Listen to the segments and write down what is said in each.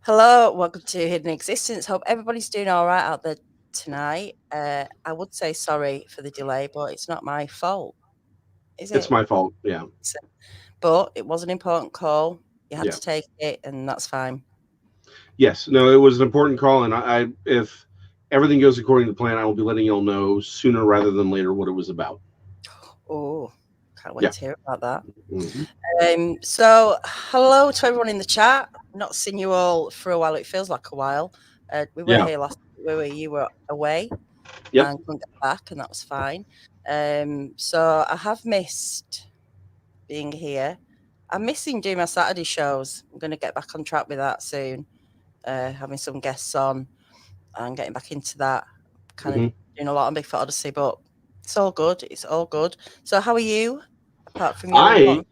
Hello, welcome to Hidden Existence. Hope everybody's doing all right out there tonight. I would say sorry for the delay, but it's not my fault, is It's it? my fault. Yeah. So- But it was an important call. You had Yeah. to take it, and that's fine. Yes. No, it was an important call, and if everything goes according to plan, I will be letting y'all know sooner rather than later what it was about. Oh, can't wait Yeah. to hear about that. hmm So hello to everyone in the chat. Not seen you all for a while. It feels like a while. We were Yeah. here last. You were away Yep. and couldn't get back, and that was fine. So I have missed being here. I'm missing doing my Saturday shows. I'm going to get back on track with that soon. Having some guests on and getting back into that. Kind of hmm doing a lot on BIGFOOT Odyssey, but it's all good. It's all good. So how are you? Apart from your I important.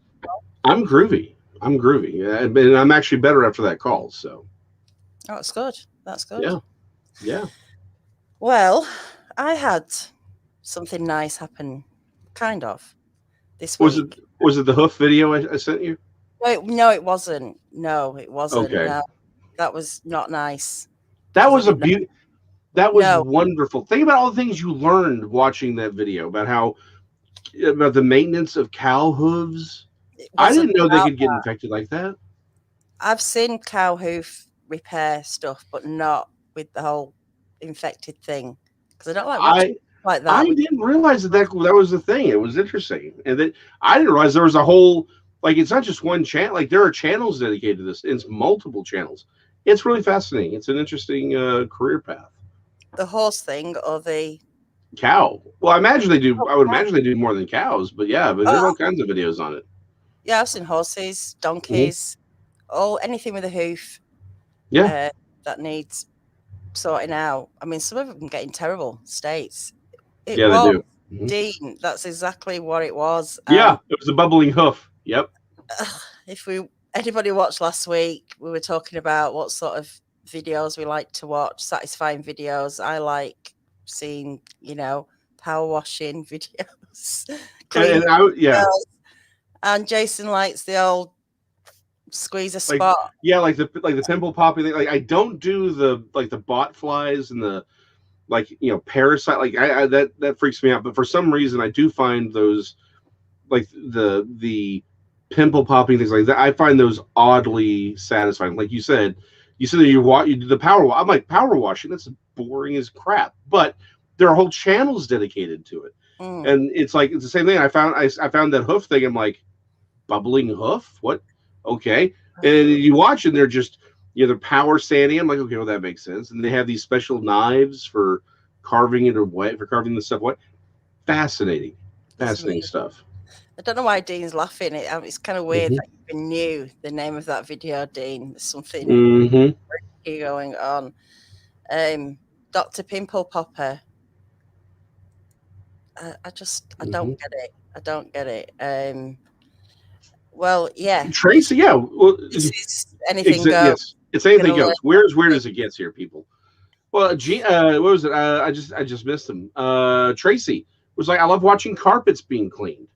I'm groovy. I'm groovy, and I'm actually better after that call. So Oh, that's good. That's good. yeah. Yeah. Well, I had something nice happen, kind of, this Was it week. was it the hoof video I sent you? Wait, no, it wasn't. No, it wasn't. Okay. No, that was not nice That because I was a didn't know. beaut. That was No, wonderful. Think about all the things you learned watching that video about the maintenance of cow hooves. it I wasn't didn't know they about could get infected like that. I've seen cow hoof repair stuff, but not with the whole infected thing because I don't like watching I stuff like I that. With didn't realize that was the thing. It was interesting, and that I didn't realize there was a whole like it's not just one channel. Like there are channels dedicated to this. It's multiple channels. It's really fascinating. It's an interesting career path. the horse thing or the Cow. Well, I imagine they do. oh, I would cow. imagine they do more than cows, but yeah, but there's Oh, all kinds of videos on it. yeah, I've seen horses, hmm donkeys, all anything with a hoof Yeah, uh, that needs sorting out. I mean, some of them get in terrible states. It yeah, they was do. hmm Dean. That's exactly what it was. Yeah, And it was a bubbling hoof. Yep. if we anybody watched last week, we were talking about what sort of videos we like to watch, satisfying videos. I like seeing, power washing videos, clean Yeah, videos. And Jason likes the old squeeze a like spot. yeah, like the pimple popping thing. Like I don't do the bot flies and the parasite. Like that freaks me out. But for some reason, I do find those like the pimple popping things like that. I find those oddly satisfying. Like you said that you do the power wash. I'm like power washing. That's boring as crap. But there are whole channels dedicated to it, Mm. and it's the same thing. I found that hoof thing. I'm like bubbling hoof. What? Okay, and you watch and they're just they're power sanding. I'm like okay, well that makes sense. And they have these special knives for carving it away for carving the stuff away. Fascinating, It's fascinating amazing. stuff. I don't know why Dean's laughing. It's kind of weird hmm that you even knew the name of that video, Dean. There's something hmm going on. Um, Dr. Pimple Popper. I hmm don't get it. I don't get it. Well, yeah, Tracy, yeah. Well, this is anything goes. yes, it's You're anything gonna learn goes. Where as weird something. as it gets here, people. Well, what was it? I just missed him. Tracy was like, I love watching carpets being cleaned.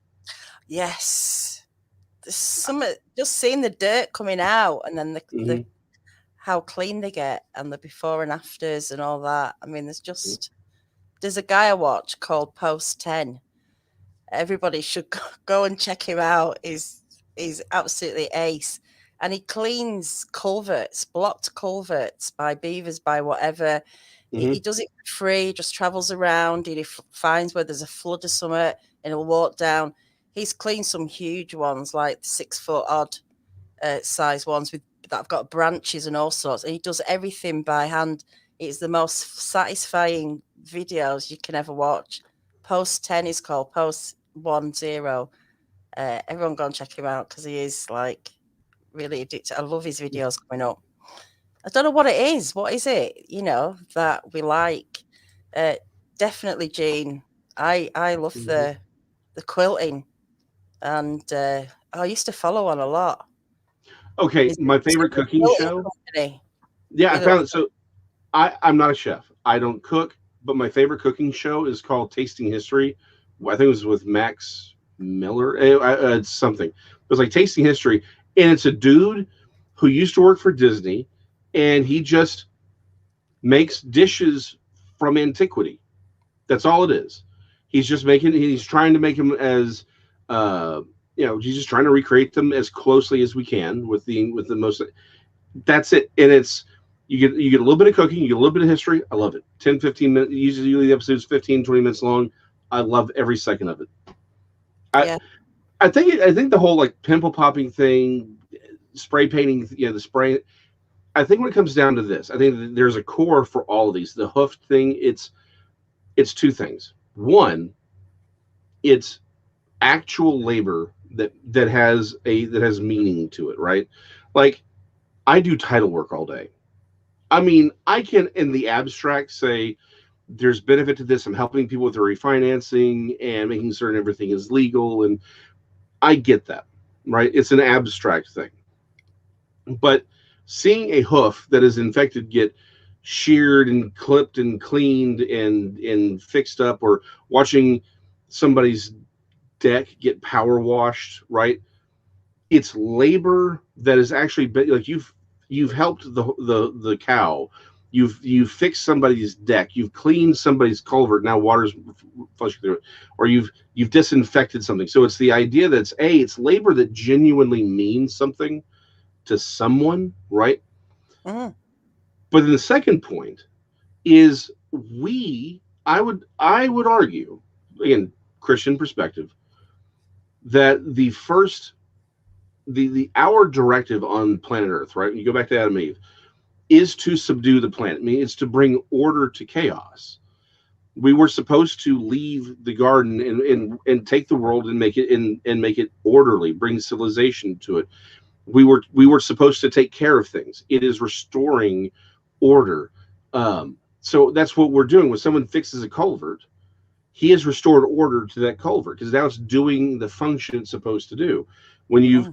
Yes, there's some just seeing the dirt coming out, and then the hmm how clean they get, and the before and afters, and all that. I mean, there's a guy I watch called Post 10. Everybody should go and check him out. He's absolutely ace. And he cleans culverts, blocked culverts by beavers, by whatever. He hmm does it for free, he just travels around, he finds where there's a flood or something, and he'll walk down. He's cleaned some huge ones, like 6 foot odd size ones that have got branches and all sorts. And he does everything by hand. It's the most satisfying videos you can ever watch. Post 10 is called Post 10. Everyone go and check him out because he is like really addicted. I love his videos coming up. I don't know what it is. What is it, that we like? Uh, Definitely, Jean. I love hmm the quilting, and I used to follow on a lot. Okay, my Is favorite it a cooking quilting show. company? Yeah, I Really like found it. So I'm not a chef. I don't cook, but my favorite cooking show is called Tasting History. I think it was with Max Miller. It's something. It was like Tasting History, and it's a dude who used to work for Disney. and he just makes dishes from antiquity. That's all it is. He's trying to make them as, he's just trying to recreate them as closely as we can with the most. That's it. And it's, you get a little bit of cooking, you get a little bit of history. I love it. 10, 15 minutes. Usually the episode's 15, 20 minutes long. I love every second of it. I, Yeah. I think the whole like pimple popping thing, spray painting, the spray. I think when it comes down to this, I think that there's a core for all of these. The hoofed thing, it's two things. One, it's actual labor that has meaning to it, right? Like I do title work all day. I mean, I can in the abstract say there's benefit to this. I'm helping people with their refinancing and making certain everything is legal, and I get that, right? It's an abstract thing. But seeing a hoof that is infected get sheared and clipped and cleaned and fixed up, or watching somebody's deck get power washed, right? It's labor that is actually like you've helped the cow, you've fixed somebody's deck, you've cleaned somebody's culvert, now water's flushing through it, or you've disinfected something. So it's the idea that it's labor that genuinely means something to someone, right? Mm. But then the second point is I would argue, again, Christian perspective, that the our directive on planet Earth, right? You go back to Adam and Eve, is to subdue the planet. I mean, it's to bring order to chaos. We were supposed to leave the garden and take the world and make it orderly, bring civilization to it. We were supposed to take care of things. It is restoring order. So that's what we're doing. When someone fixes a culvert, he has restored order to that culvert because now it's doing the function it's supposed to do. When Mm.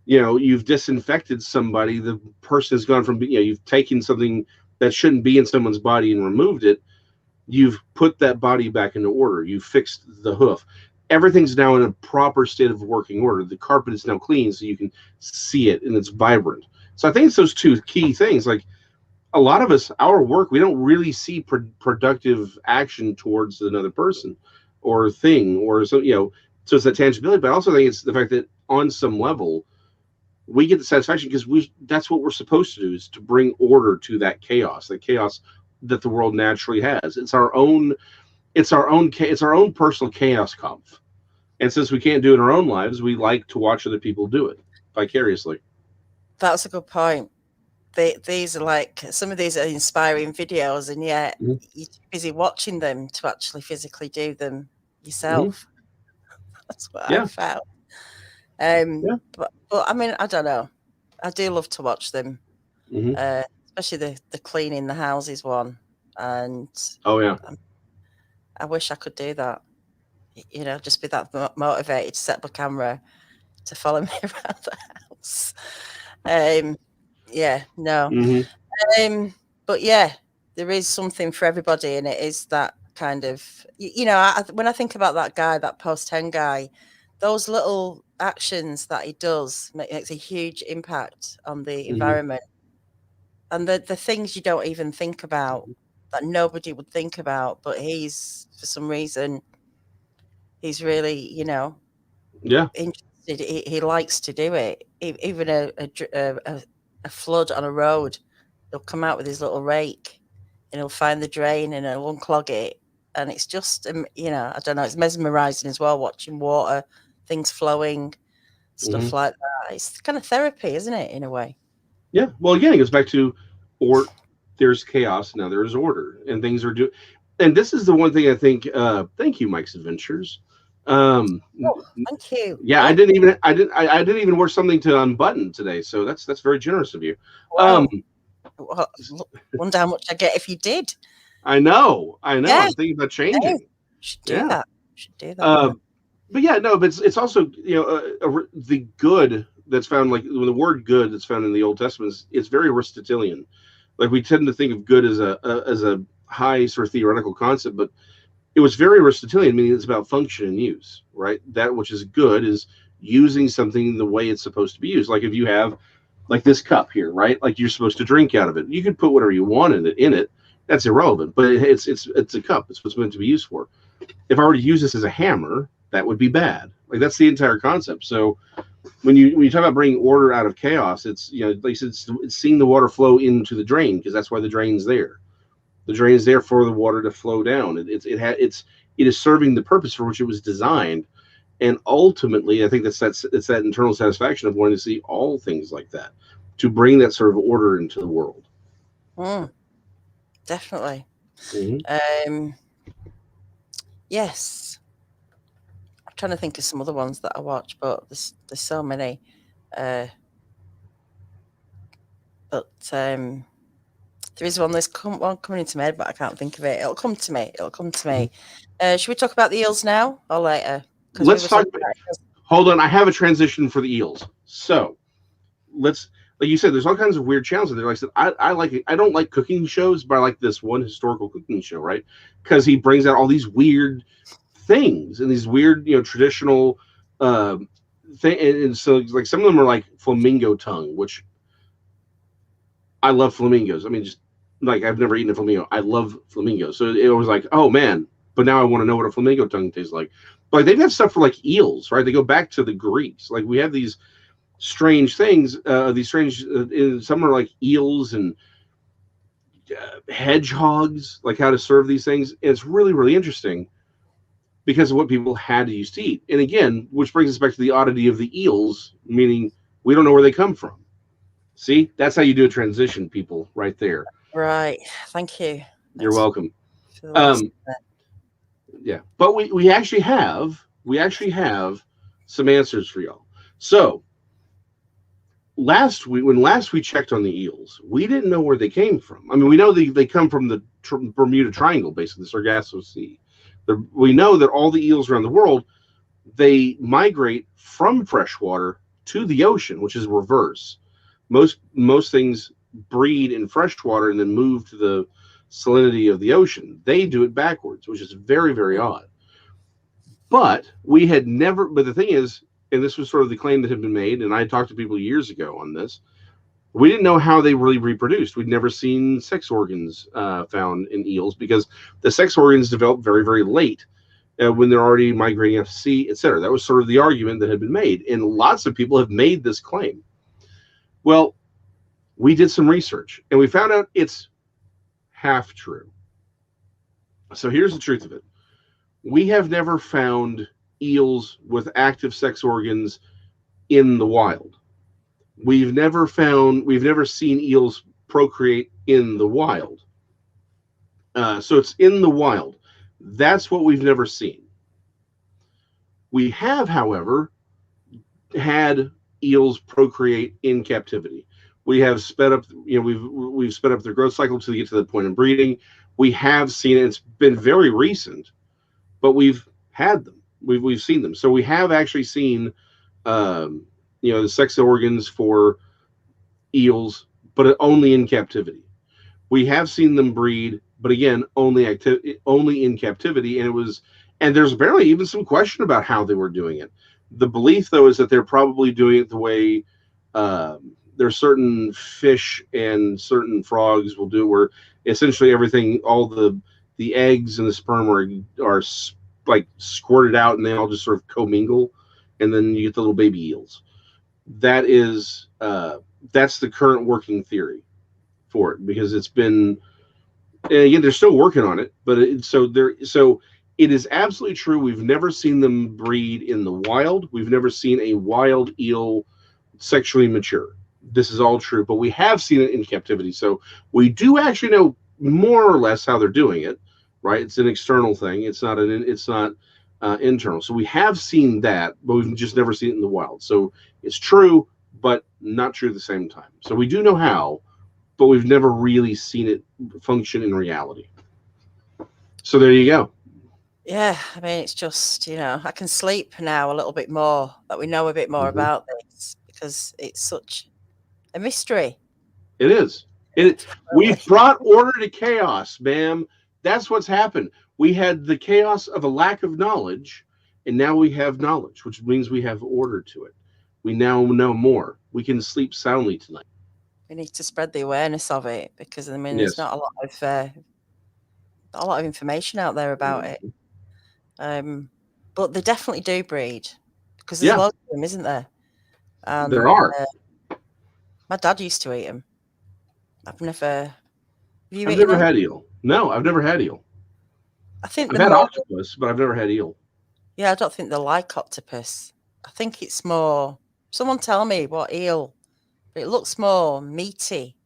you've disinfected somebody, the person has gone from, you've taken something that shouldn't be in someone's body and removed it. You've put that body back into order. You've fixed the hoof. Everything's now in a proper state of working order. The carpet is now clean so you can see it and it's vibrant. So I think it's those two key things. Like a lot of us, our work, we don't really see productive action towards another person or thing or so, so it's that tangibility. But I also think it's the fact that on some level, we get the satisfaction because that's what we're supposed to do, is to bring order to that chaos that the world naturally has. It's our own personal chaos conf. And since we can't do it in our own lives, we like to watch other people do it vicariously. That's a good point. These are like, some of these are inspiring videos, and yet Mhm. you're too busy watching them to actually physically do them Mhm. yourself. That's what I Yeah. found. Yeah. But I mean, I don't know. I do love to watch them, Hmm. especially the cleaning the houses one. And Oh yeah. I wish I could do that. Just be that motivated to set up a camera to follow me around the house. Um, yeah, no. Hmm. But yeah, there is something for everybody, and it is that kind of, when I think about that guy, that post 10 guy, those little actions that he does makes a huge impact on the Hmm. environment, and the things you don't even think about, that nobody would think about, but he's, for some reason, he's really, Yeah. interested. He likes to do it. Even a flood on a road, he'll come out with his little rake and he'll find the drain and he'll unclog it. And it's just, I don't know, it's mesmerizing as well, watching water, things flowing, Hmm. stuff like that. It's kind of therapy, isn't it, in a way? Yeah. Well, again, it goes back to, or there's chaos, now there is order, and things are do. And this is the one thing I think. Thank you, Mike's Adventures. Um, Oh, thank you. yeah, I Yeah. didn't even I didn't even wear something to unbutton today, so that's very generous of you. Um, Wow. Well, wonder how much I get if you did. I know. Yeah. I'm thinking about No, changing. should do Yeah. that. Should do that Uh, more. but yeah, no, but it's also the good that's found, like when the word good that's found in the Old Testament it's very Aristotelian. Like we tend to think of good as a high sort of theoretical concept, but it was very Aristotelian, meaning it's about function and use, right? That which is good is using something the way it's supposed to be used. Like if you have like this cup here, right? Like you're supposed to drink out of it. You could put whatever you want in it. That's irrelevant, but it's a cup. It's what's meant to be used for. If I were to use this as a hammer, that would be bad. Like that's the entire concept. So when you talk about bringing order out of chaos, it's like I said, it's seeing the water flow into the drain, because that's why the drain's there. The drain is there for the water to flow down. It is serving the purpose for which it was designed, and ultimately, I think it's that internal satisfaction of wanting to see all things like that, to bring that sort of order into the world. Definitely. Mm-hmm. Yes. I'm trying to think of some other ones that I watch, but there's so many. But there is one. There's one coming into my head, but I can't think of it. It'll come to me. Should we talk about the eels now or later? Let's talk. Hold on, I have a transition for the eels. So let's, like you said, there's all kinds of weird channels in there. Like I said, I like it. I don't like cooking shows, but I like this one historical cooking show, right? Because he brings out all these weird things and these weird, traditional thing. And so, like, some of them are like flamingo tongue, which I love flamingos. I mean, just like, I've never eaten a flamingo. I love flamingos. So it was like, oh man, but now I want to know what a flamingo tongue tastes like. But they've got stuff for like eels, right? They go back to the Greeks. Like, we have these strange things, some are like eels and hedgehogs, like how to serve these things. And it's really, really interesting because of what people had to use to eat. And again, which brings us back to the oddity of the eels, meaning we don't know where they come from. See, that's how you do a transition, people, right there. Right. Thank you. You're welcome. Yeah, but we actually have some answers for y'all. So last we checked on the eels, we didn't know where they came from. I mean, we know they come from the Bermuda Triangle, basically the Sargasso Sea. We know that all the eels around the world, they migrate from freshwater to the ocean, which is reverse. Most things breed in freshwater and then move to the salinity of the ocean. They do it backwards, which is very, very odd. But the thing is, and this was sort of the claim that had been made, and I had talked to people years ago on this, we didn't know how they really reproduced. We'd never seen sex organs found in eels, because the sex organs develop very, very late when they're already migrating out to sea, etc. That was sort of the argument that had been made, and lots of people have made this claim. Well, we did some research, and we found out it's half true. So here's the truth of it. We have never found eels with active sex organs in the wild. We've never seen eels procreate in the wild. So it's in the wild. That's what we've never seen. We have, however, had eels procreate in captivity. We have sped up, we've sped up their growth cycle to get to the point of breeding. We have seen it. It's been very recent, but we've had them. We've seen them. So we have actually seen, the sex organs for eels, but only in captivity. We have seen them breed, but again, only in captivity. And there's apparently even some question about how they were doing it. The belief, though, is that they're probably doing it the way there's certain fish and certain frogs will do, where essentially everything, all the eggs and the sperm are like squirted out, and they all just sort of commingle, and then you get the little baby eels. That's the current working theory for it, because it's been, and again, they're still working on it, but it is absolutely true. We've never seen them breed in the wild. We've never seen a wild eel sexually mature. This is all true, but we have seen it in captivity. So we do actually know more or less how they're doing it, right? It's an external thing. It's not internal. So we have seen that, but we've just never seen it in the wild. So it's true, but not true at the same time. So we do know how, but we've never really seen it function in reality. So there you go. Yeah, I mean, it's just, I can sleep now a little bit more, that we know a bit more about this, because it's such a mystery. It is. We've brought order to chaos, ma'am. That's what's happened. We had the chaos of a lack of knowledge, and now we have knowledge, which means we have order to it. We now know more. We can sleep soundly tonight. We need to spread the awareness of it because I mean, there's Yes. not a lot of information out there about it. But they definitely do breed because there's Yeah, loads of them, isn't there? there And are. my dad used to eat them. I've never. Have you I've eaten never them? had eel. No, I've never had eel. I think I've they're had more. octopus, but I've never had eel. Yeah, I don't think they're like octopus. I think it's more. Someone tell me what eel. But it looks more meaty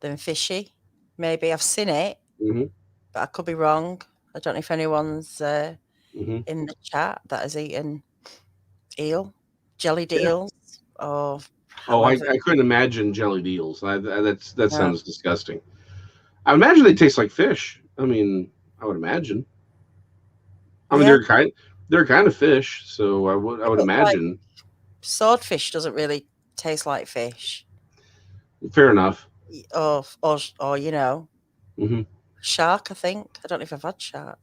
than fishy. Maybe I've seen it, Hmm. but I could be wrong. I don't know if anyone's Hmm. in the chat that has eaten eel, jellied Yeah. eels, or Oh, I, however. I couldn't imagine jellied eels. That No. sounds disgusting. I imagine they taste like fish. I mean, I would imagine. I mean, Yeah, they're kind of fish, so I would but like imagine. swordfish doesn't really taste like fish, Fair enough. or Hmm. shark. I think I don't know if I've had shark.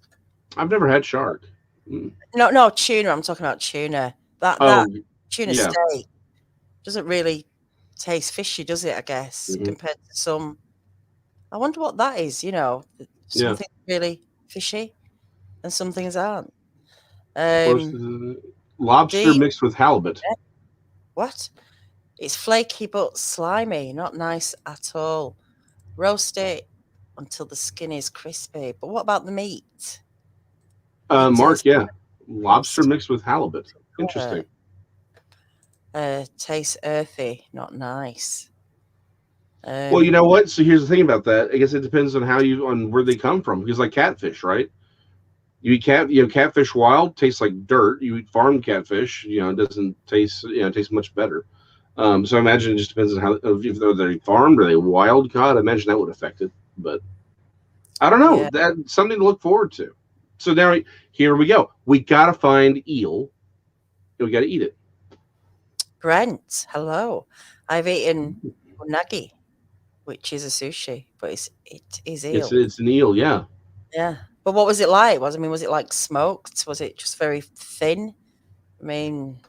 I've never had shark. Mm. No, no tuna. I'm talking about tuna. That Oh, tuna yeah. steak doesn't really taste fishy, does it? I guess Hmm. compared to some. I wonder what that is. Yeah. Something really fishy and some things aren't. Close Um, to lobster the mixed with halibut. what? It's flaky but slimy, not nice at all. Roast it until the skin is crispy. But what about the meat? It Mark, yeah. Lobster what's mixed with halibut. uh, Interesting. tastes earthy, not nice. Well, you Um, know what? So here's the thing about that. I guess it depends on where they come from. Because like catfish, right? Catfish wild tastes like dirt. You eat farm catfish, it doesn't taste, it tastes much better. So I imagine it just depends on how if they're farmed or they wild caught. I imagine that would affect it, but I don't know. yeah, That's something to look forward to. So now here we go. We gotta find eel and we gotta eat it. Brent, hello. I've eaten unagi, which is a sushi, but it is It's eel. it's an eel, yeah. Yeah. But what was it like? Was it like smoked? Was it just very thin? I mean,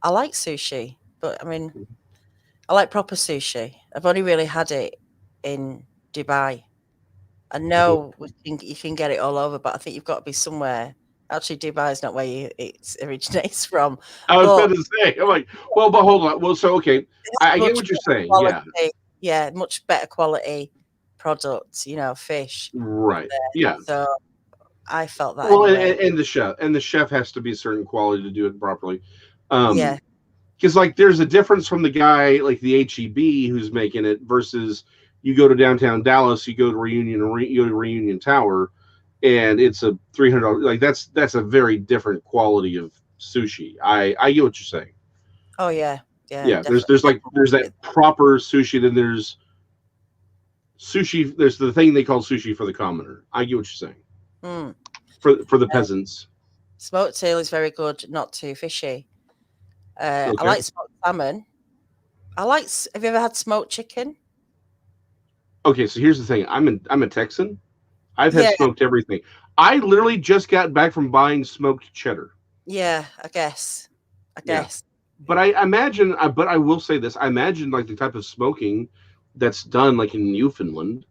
I like sushi, but I mean, I like proper sushi. I've only really had it in Dubai. I Mhm. know you can get it all over, but I think you've got to be somewhere. Actually, Dubai is not where it originates from, I was but about to say, I'm like, well, but hold on. Well, so okay, it I has get much what you're better saying. Yeah, quality. Yeah, much better quality products. Fish. right. Yeah. So I felt that Well, and, anyway. and and the chef has to be a certain quality to do it properly. Um, Yeah, because like there's a difference from the guy like the HEB who's making it versus you go to downtown Dallas, you go to Reunion Tower, and it's a $300. Like that's a very different quality of sushi. I get what you're saying. oh yeah, yeah, Yeah, there's definitely. there's like there's that proper sushi, then there's sushi. There's the thing they call sushi for the commoner. I get what you're saying Mm. for the peasants. Smoked tail is very good, not too fishy. I Okay. like smoked salmon. Have you ever had smoked chicken? Okay, so here's the thing. I'm a Texan. I've had Yeah, smoked everything. I literally just got back from buying smoked cheddar. yeah, I guess. I Yeah, guess. but I imagine. But I will say this: I imagine like the type of smoking that's done like in Newfoundland,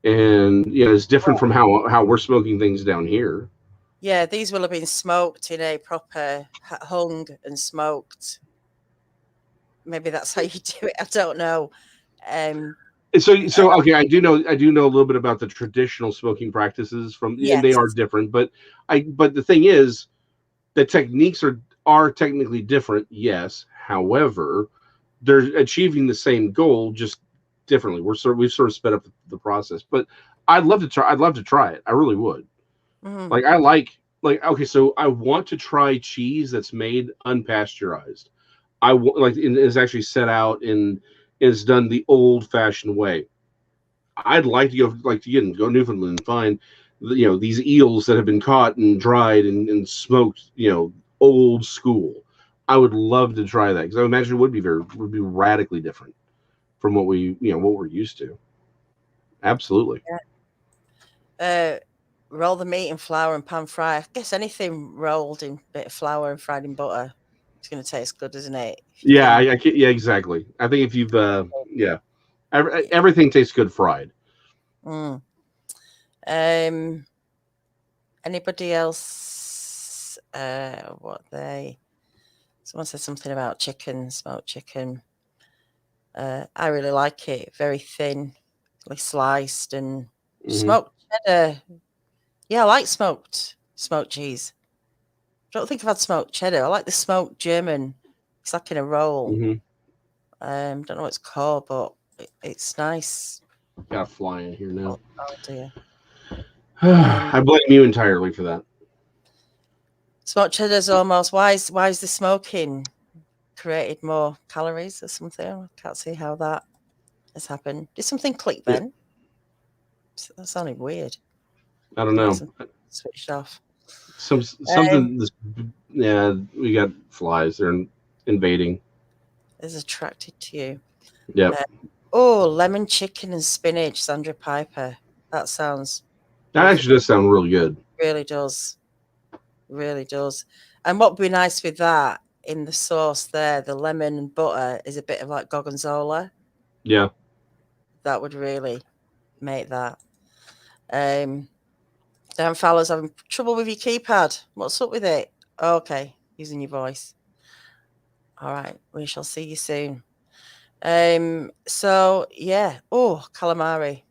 and it's different from how we're smoking things down here. Yeah, these will have been smoked in a proper hung and smoked. Maybe that's how you do it. I don't know. Um, And so uh, so okay, I do know a little bit about the traditional smoking practices and they are yes. different. But the thing is, the techniques are technically different. Yes, however, they're achieving the same goal just differently. We've sort of sped up the process, but I'd love to try it. I really would. Mhm. Like I like okay, so I want to try cheese that's made unpasteurized. Like it is actually set out and is done the old fashioned way. I'd like to go like again go to Newfoundland and find these eels that have been caught and dried and smoked old school. I would love to try that because I imagine it would be radically different from what we're used to. Absolutely. Yeah. Uh, roll the meat in flour and pan fry. I guess anything rolled in bit of flour and fried in butter. It's going to taste good, isn't it? If you Yeah, can. I can't, yeah, exactly. I think if you've yeah, everything tastes good fried. Mm. Um, anybody else? What they? Someone said something about chicken, smoked chicken. I really like it. Very thin, like sliced, and Hmm. smoked cheddar. Yeah, I like smoked cheese. I don't think I've had smoked cheddar. I like the smoked German. It's like in a roll. Hmm. Don't know what it's called, but it's nice. Got a fly in here now. Oh dear. I blame you entirely for that. Smoked cheddar's almost. Why is the smoking created more calories or something? I can't see how that has happened. Did something click Yeah, then? That sounded weird. I don't Like know. something switched off. Um, Something. This, yeah, we got flies. They're invading. is attracted to you. Yep, Uh, oh, lemon chicken and spinach, Sandra Piper. That sounds that lovely. actually does sound really good. Really does. Really does. And what would be nice with that in the sauce there, the lemon and butter is a bit of like gorgonzola. Yeah. That would really make that. Dan Fowler's having trouble with your keypad. What's up with it? Okay, using your voice. All right, we shall see you soon. So yeah. Oh, calamari.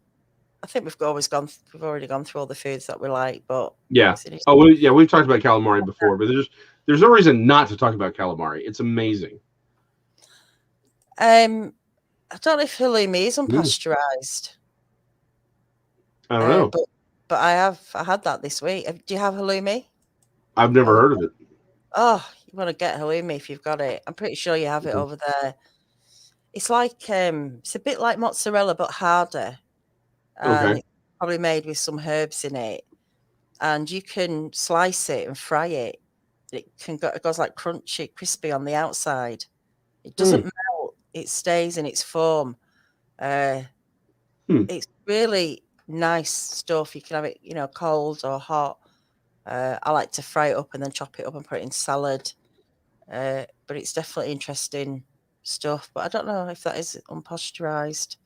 I think we've already gone through all the foods that we like, but Yeah. it's interesting. Oh, we've talked about calamari before, but there's no reason not to talk about calamari. It's amazing. I don't know if halloumi is Mm, unpasteurized, I don't know. but I had that this week. Do you have halloumi? I've never Over heard of it. Oh, you want to get halloumi if you've got it. I'm pretty sure you have it Mhm. over there. It's like it's a bit like mozzarella but harder, and Okay. it's probably made with some herbs in it. And you can slice it and fry it. It goes like crunchy, crispy on the outside. It Hmm. doesn't melt. It stays in its form. Uh, Hmm. it's really nice stuff. You can have it, cold or hot. I like to fry it up and then chop it up and put it in salad. But it's definitely interesting stuff. But I don't know if that is unpasteurized.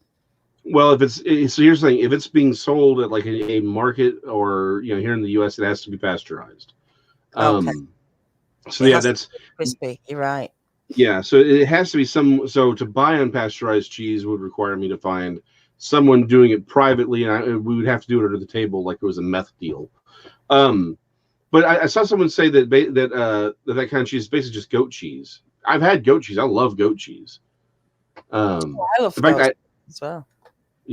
Well, so here's the thing: if it's being sold at like a market or here in the U.S., it has to be pasteurized. Okay, Um. So it yeah, has to that's be crispy. You're right. yeah. So it has to be some. So to buy unpasteurized cheese would require me to find someone doing it privately, and we would have to do it under the table, like it was a meth deal. Um. But I saw someone say that kind of cheese is basically just goat cheese. I've had goat cheese. I love goat cheese. I love In fact, goat as well.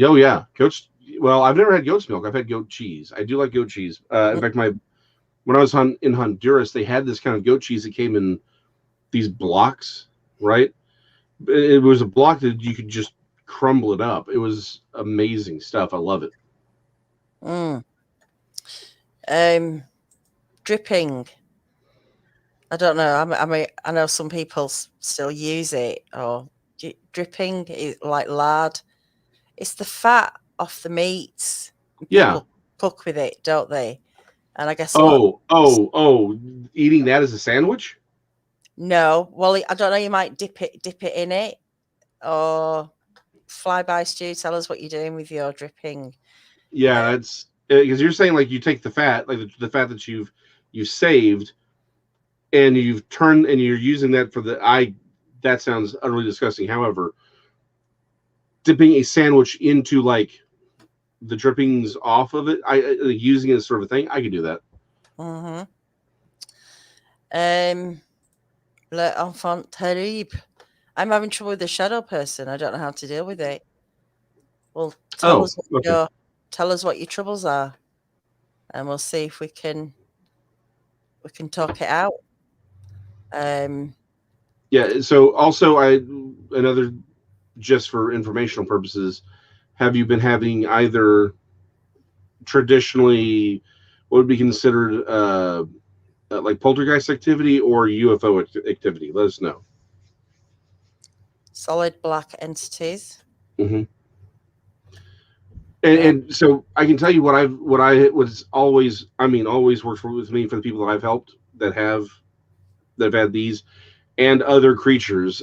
oh yeah, goat's. Well, I've never had goat's milk. I've had goat cheese. I do like goat cheese. In Mm, fact, when I was in Honduras, they had this kind of goat cheese that came in these blocks, right? It was a block that you could just crumble it up. It was amazing stuff. I love it. mm. Um, dripping. I don't know. I mean, I know some people still use it. Or dripping is like lard. It's the fat off the meats. Yeah. People cook with it, don't they? And I guess a lot. Oh! Eating that as a sandwich? No, well, I don't know. You might dip it in it, or fly by stew. Tell us what you're doing with your dripping. Yeah, Uh, that's because you're saying like you take the fat, like the fat that you've saved, and you've turned and you're using that for the I. That sounds utterly disgusting. However, dipping a sandwich into like the drippings off of it, like using it as sort of a thing, I could do that. mhm. Um, Le enfant terrible. I'm having trouble with the shadow person. I don't know how to deal with it. Well, Oh, okay. tell us what your troubles are, and we'll see if we can talk it out. Um, Yeah. So also, another just for informational purposes, have you been having either traditionally what would be considered like poltergeist activity or UFO activity? Let us know. solid black entities. Hmm. Uh, And so I can tell you what was always, I mean, always works with me for the people that I've helped that have had these and other creatures.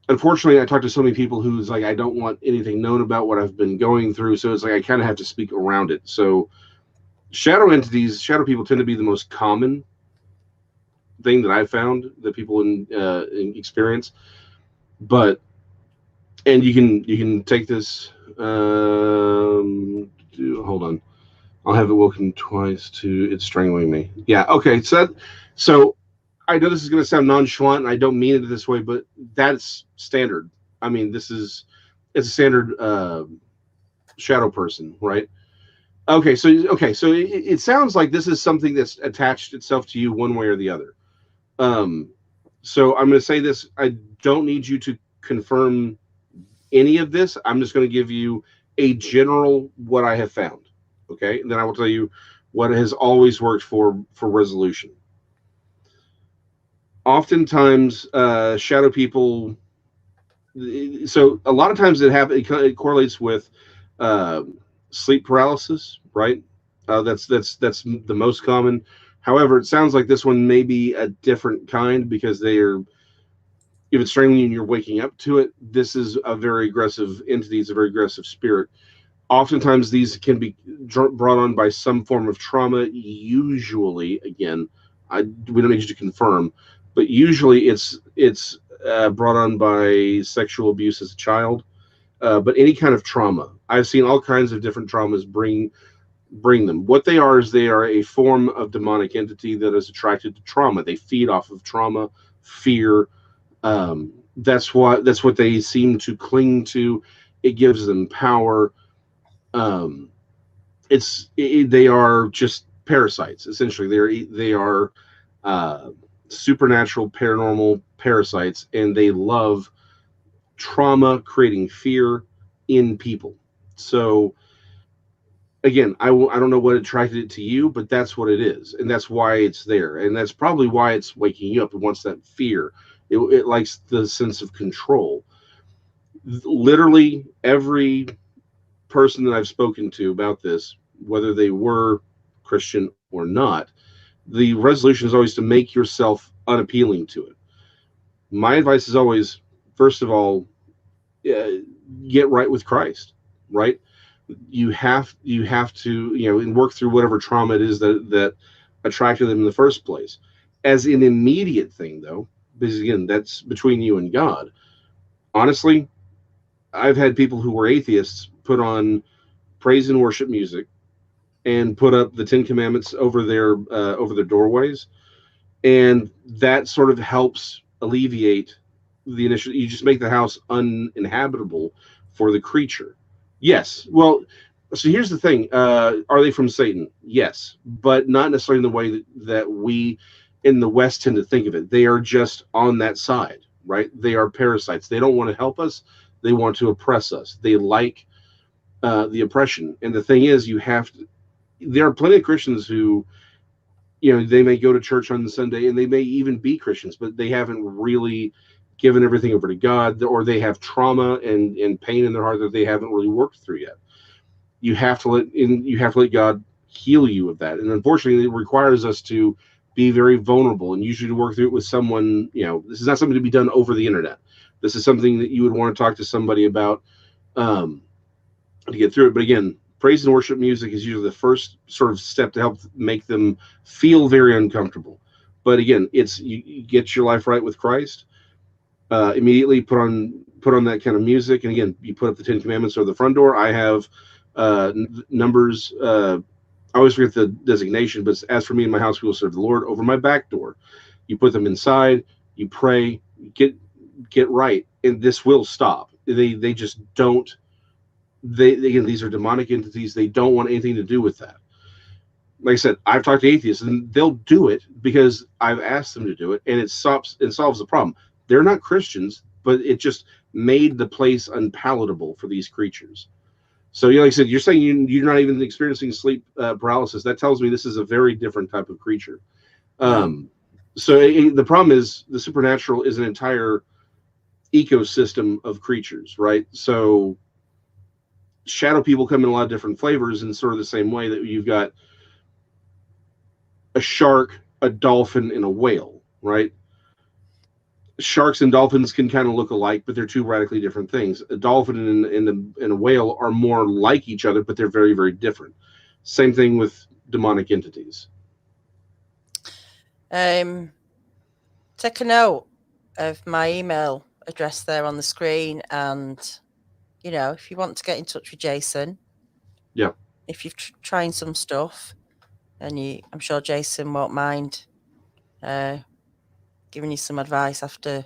Unfortunately, I talk to so many people who's like, I don't want anything known about what I've been going through. So it's like I kind of have to speak around it. So shadow entities, shadow people tend to be the most common thing that I've found that people in experience. But and you can take this. Hold on, I'll have it woken twice to it's strangling me. Yeah, okay. So I know this is going to sound nonchalant, and I don't mean it this way, but that's standard. I mean, it's a standard shadow person, right? Okay, so it sounds like this is something that's attached itself to you one way or the other. Um, so I'm going to say this: I don't need you to confirm any of this. I'm just going to give you a general what I have found. Okay, and then I will tell you what has always worked for resolution. Oftentimes, shadow people. So a lot of times it correlates with uh, sleep paralysis, right? That's the most common. However, it sounds like this one may be a different kind because they are if it's strangling you and you're waking up to it, this is a very aggressive entity. It's a very aggressive spirit. Oftentimes, these can be brought on by some form of trauma. Usually, again, we don't need you to confirm, but usually it's brought on by sexual abuse as a child. But any kind of trauma, I've seen all kinds of different traumas bring them. What they are is they are a form of demonic entity that is attracted to trauma. They feed off of trauma, fear, that's what they seem to cling to. It gives them power. Um, they are just parasites essentially. They are uh, supernatural paranormal parasites, and they love trauma, creating fear in people. So again, I don't know what attracted it to you, but that's what it is, and that's why it's there, and that's probably why it's waking you up. It wants that fear. It likes the sense of control. Literally every person that I've spoken to about this, whether they were Christian or not, the resolution is always to make yourself unappealing to it. My advice is always, first of all, uh, get right with Christ, right? You have to and work through whatever trauma it is that attracted them in the first place. As an immediate thing, though, because again, that's between you and God. Honestly, I've had people who were atheists put on praise and worship music and put up the Ten Commandments over their doorways, and that sort of helps alleviate the initial. You just make the house uninhabitable for the creature. Yes. Well, so here's the thing: are they from Satan? Yes, but not necessarily in the way that we in the West tend to think of it. They are just on that side, right? They are parasites. They don't want to help us. They want to oppress us. They like the oppression. And the thing is, you have to. There are plenty of Christians who they may go to church on Sunday and they may even be Christians, but they haven't really given everything over to God, or they have trauma and pain in their heart that they haven't really worked through yet. You have to let God heal you of that. And unfortunately, it requires us to be very vulnerable and usually to work through it with someone. This is not something to be done over the internet. This is something that you would want to talk to somebody about um, to get through it. But again, praise and worship music is usually the first sort of step to help make them feel very uncomfortable. But again, it's you get your life right with Christ. Immediately put on that kind of music, and again, you put up the Ten Commandments over the front door. I have numbers. I always forget the designation, but as for me and my house, we will serve the Lord. Over my back door, you put them inside. You pray, get right, and this will stop. They just don't. They again, these are demonic entities. They don't want anything to do with that. Like I said, I've talked to atheists, and they'll do it because I've asked them to do it, and it solves the problem. They're not Christians, but it just made the place unpalatable for these creatures. So, like I said, you're saying you're not even experiencing sleep paralysis. That tells me this is a very different type of creature. Right. So the problem is the supernatural is an entire ecosystem of creatures, right? So shadow people come in a lot of different flavors in sort of the same way that you've got a shark a dolphin and a whale, right? Sharks and dolphins can kind of look alike, but they're two radically different things. A dolphin and a whale are more like each other, but they're very, very different. Same thing with demonic entities. Take a note of my email address there on the screen, and if you want to get in touch with Jason, Yeah. if you're trying some stuff, and I'm sure Jason won't mind giving you some advice after,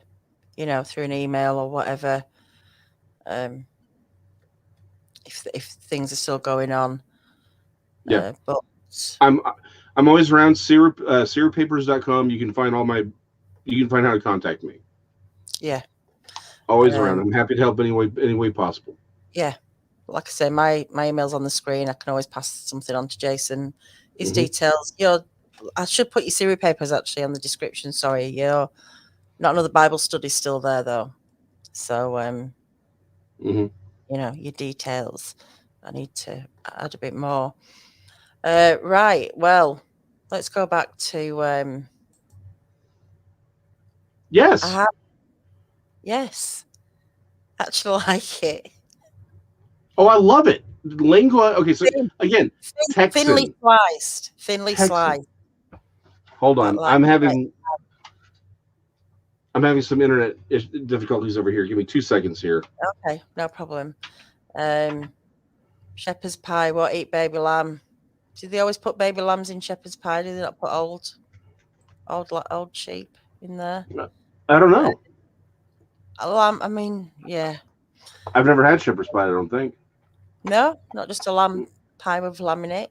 through an email or whatever. If things are still going on. Yeah. But I'm always around syruppapers.com. You can find how to contact me. Yeah. Always around. I'm happy to help any way possible. Yeah. Like I say, my email's on the screen. I can always pass something on to Jason. His details. I should put your Siri papers actually on the description. Sorry, not another Bible study still there though. So your details. I need to add a bit more. Right. Well, let's go back to yes. Yes. Actually like it. Oh, I love it. Lingua. Okay, so again, Texan. Thinly sliced. Thinly sliced. Hold on. I'm having some internet difficulties over here. Give me 2 seconds here. Okay, no problem. Shepherd's pie. What eat baby lamb? Do they always put baby lambs in shepherd's pie? Do they not put old sheep in there? I don't know. A lamb. I mean, yeah. I've never had shepherd's pie. I don't think. No, not just a lamb pie with lamb in it.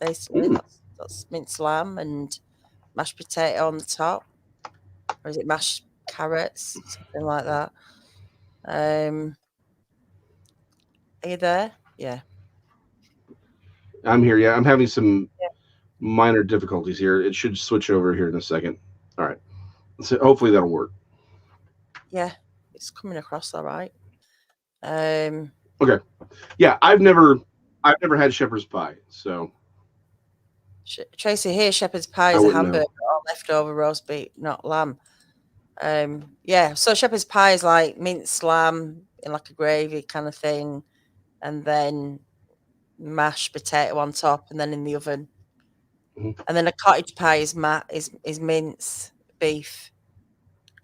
Basically, that's minced lamb and mashed potato on the top, or is it mashed carrots, something like that? Are you there? Yeah. I'm here. Yeah, I'm having some minor difficulties here. It should switch over here in a second. All right. So hopefully that'll work. Yeah, it's coming across all right. Okay. Yeah, I've never had shepherd's pie, so. Tracy, here shepherd's pie is a hamburger or leftover roast beef, not lamb. Yeah, so shepherd's pie is like minced lamb in like a gravy kind of thing, and then mashed potato on top, and then in the oven. And then a cottage pie is mince beef.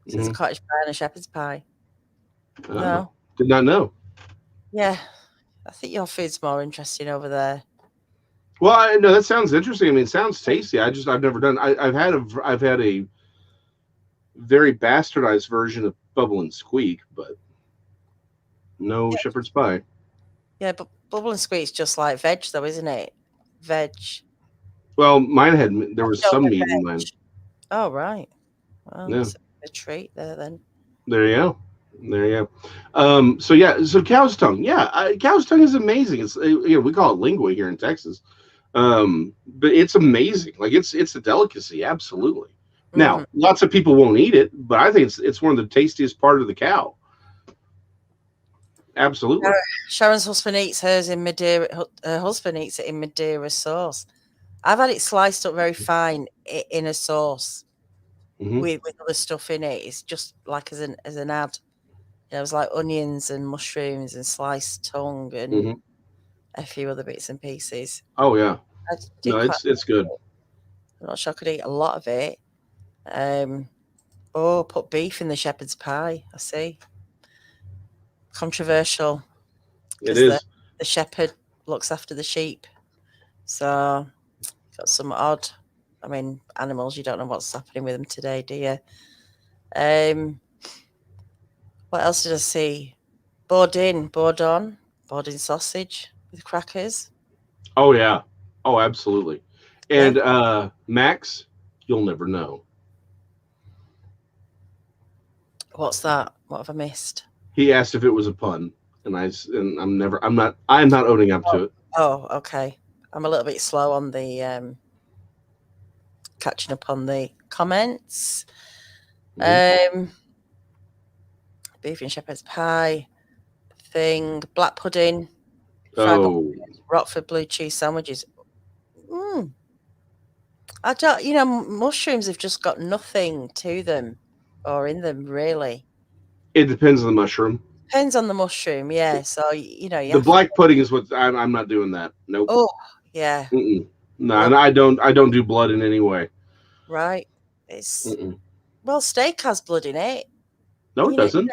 So there's a cottage pie and a shepherd's pie. No, did not know. Yeah, I think your food's more interesting over there. Well, I know that sounds interesting. I mean, it sounds tasty. I've never done. I've had a very bastardized version of Bubble and Squeak, but no shepherd's pie. Yeah, but Bubble and Squeak's just like veg, though, isn't it? Veg. Well, there was some meat in mine. Oh, right. Well, that's a treat there then. There you go. So cow's tongue. Yeah, cow's tongue is amazing. It's we call it lingua here in Texas, but it's amazing. Like it's a delicacy, absolutely. Now, lots of people won't eat it, but I think it's one of the tastiest part of the cow. Absolutely. Sharon's husband eats hers in Madeira. Her husband eats it in Madeira sauce. I've had it sliced up very fine in a sauce with other stuff in it. It's just like as an add. It was like onions and mushrooms and sliced tongue and a few other bits and pieces. Oh yeah, no, it's good. I'm not sure I could eat a lot of it. Put beef in the shepherd's pie. I see. Controversial. It is. The shepherd looks after the sheep, so got some odd. I mean, animals. You don't know what's happening with them today, do you? What else did I see? Bourdain sausage with crackers. Oh yeah. Oh, absolutely. And Max, you'll never know. What's that? What have I missed? He asked if it was a pun, and I'm not owning up to it. Oh, okay. I'm a little bit slow on the catching up on the comments. Beef and shepherd's pie thing, black pudding, Rockford blue cheese sandwiches. I don't, mushrooms have just got nothing to them or in them, really. It depends on the mushroom. Depends on the mushroom, yeah. So, you The have to. black pudding is what I'm not doing that. Nope. Oh, yeah. Mm-mm. No, Love, and I don't do blood in any way. right. It's, Mm-mm. well, steak has blood in it. No, it doesn't.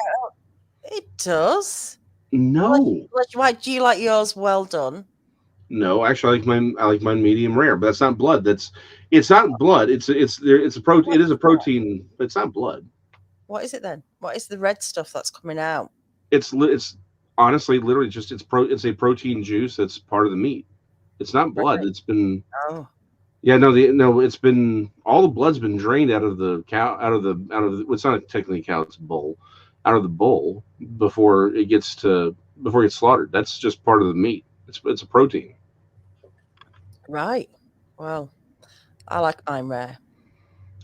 It does. No, Why do you like yours well done? no. Actually, I like mine medium rare, but that's not blood. It's not blood. It's a protein. It is a protein, but it's not blood. What is it then? What is the red stuff that's coming out? It's honestly literally just it's a protein juice that's part of the meat. It's not blood. Right. It's been Oh, yeah, no, it's been all the blood's been drained out of the cow, well, it's not technically a cow, it's a bull, out of the bowl before it gets slaughtered. That's just part of the meat. It's a protein. right. Well, I like mine rare.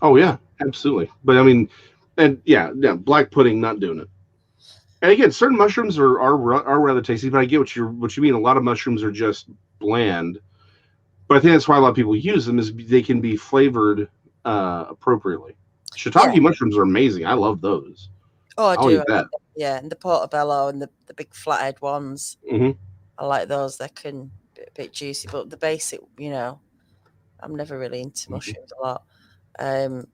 Oh I, yeah, absolutely. But I mean, and yeah, black pudding, not doing it. And again, certain mushrooms are rather tasty, but I get what you mean. A lot of mushrooms are just bland. But I think that's why a lot of people use them is they can be flavored appropriately. yeah. Shiitake mushrooms are amazing. I love those. Oh, I I'll do. eat that. Yeah, and the portobello and the big flathead ones. Hmm. I like those. They can be a bit juicy, but the basic, I'm never really into mushrooms a lot. Um,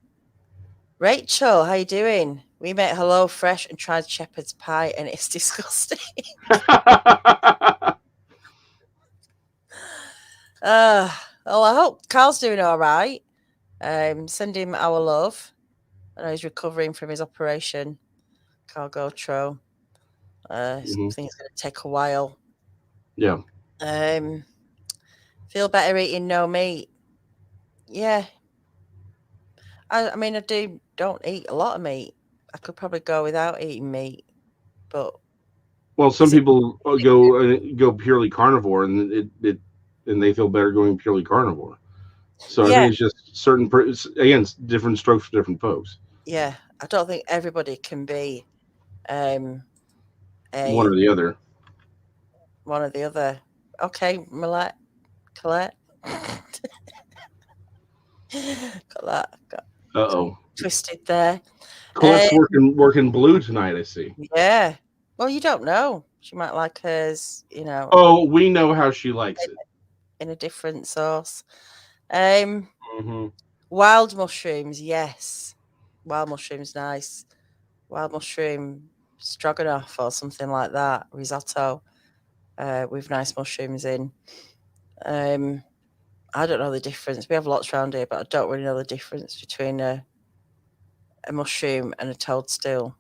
Rachel, how you doing? We made hello fresh and tried shepherd's pie, and it's disgusting. Well, I hope Carl's doing all right. Send him our love. I know he's recovering from his operation, Carl Gotro. I think it's going to take a while. Yeah. Feel better eating no meat. Yeah. I mean, don't eat a lot of meat. I could probably go without eating meat, but Well, some is it? people go purely carnivore, and they feel better going purely carnivore. So I Yeah, think it's just again, different strokes for different folks. yeah. I don't think everybody can be um One a or the other. one or the other. Okay, Millette, Colette. got Uh-oh. twisted there. Colette's Um, working blue tonight, I see. yeah. Well, you don't know. She might like hers, Oh, we know how she likes it. in a different sauce. Um, Hmm. Wild mushrooms, yes. Wild mushrooms, nice. Wild mushroom stroganoff or something like that. Risotto with nice mushrooms in. I don't know the difference. We have lots around here, but I don't really know the difference between a mushroom and a toadstool.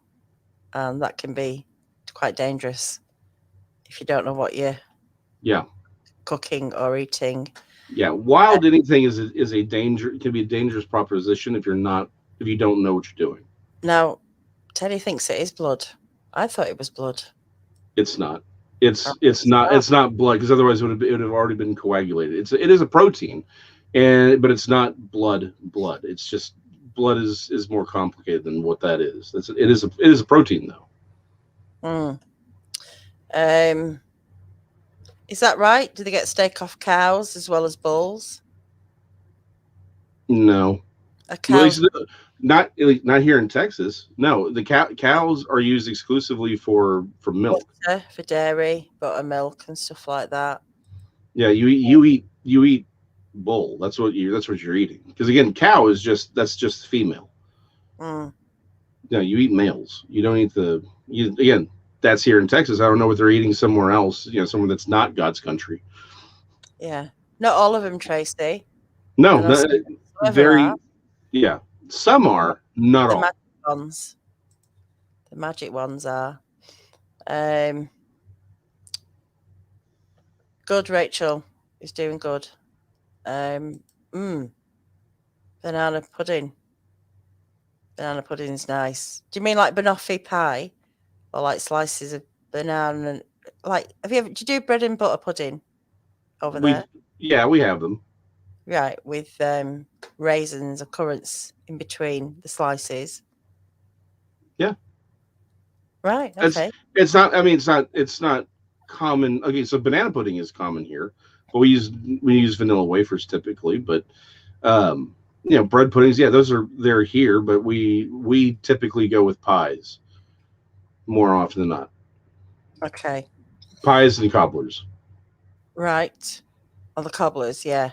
And that can be quite dangerous if you don't know what you're Yeah. cooking or eating. Yeah. Wild anything is a danger. It can be a dangerous proposition if you don't know what you're doing. Now, Teddy thinks it is blood. I thought it was blood. It's not. It's Oh, it's not it's not blood because otherwise it would have already been coagulated. It is a protein, but it's not blood. Blood. It's just blood is more complicated than what that is. It is a protein though. Is that right? Do they get steak off cows as well as bulls? No, A at cow's least not here in Texas. No, the cows are used exclusively for milk. butter for dairy, buttermilk and stuff like that. Yeah, you eat bull. That's what you're eating. Because again, cow that's just female. Mm, No, you eat males. You don't eat again. That's here in Texas. I don't know what they're eating somewhere else. Somewhere that's not God's country. yeah. Not all of them, Tracy. No, I know some of them very are. yeah. Some are, not The all. magic ones. The magic ones are. Um, Good, Rachel is doing good. Um, mm, Banana pudding. Banana pudding's nice. Do you mean like banoffee pie, or like slices of banana? And like, do you do bread and butter pudding over there? We have them. Right, with raisins or currants in between the slices. Yeah, Right. it's Okay. it's not. I mean, it's not common. Okay, so banana pudding is common here, but we use vanilla wafers typically. But bread puddings. Yeah, they're here, but we typically go with pies more often than not. Okay. Pies and cobblers. Right. Oh, the cobblers, yeah.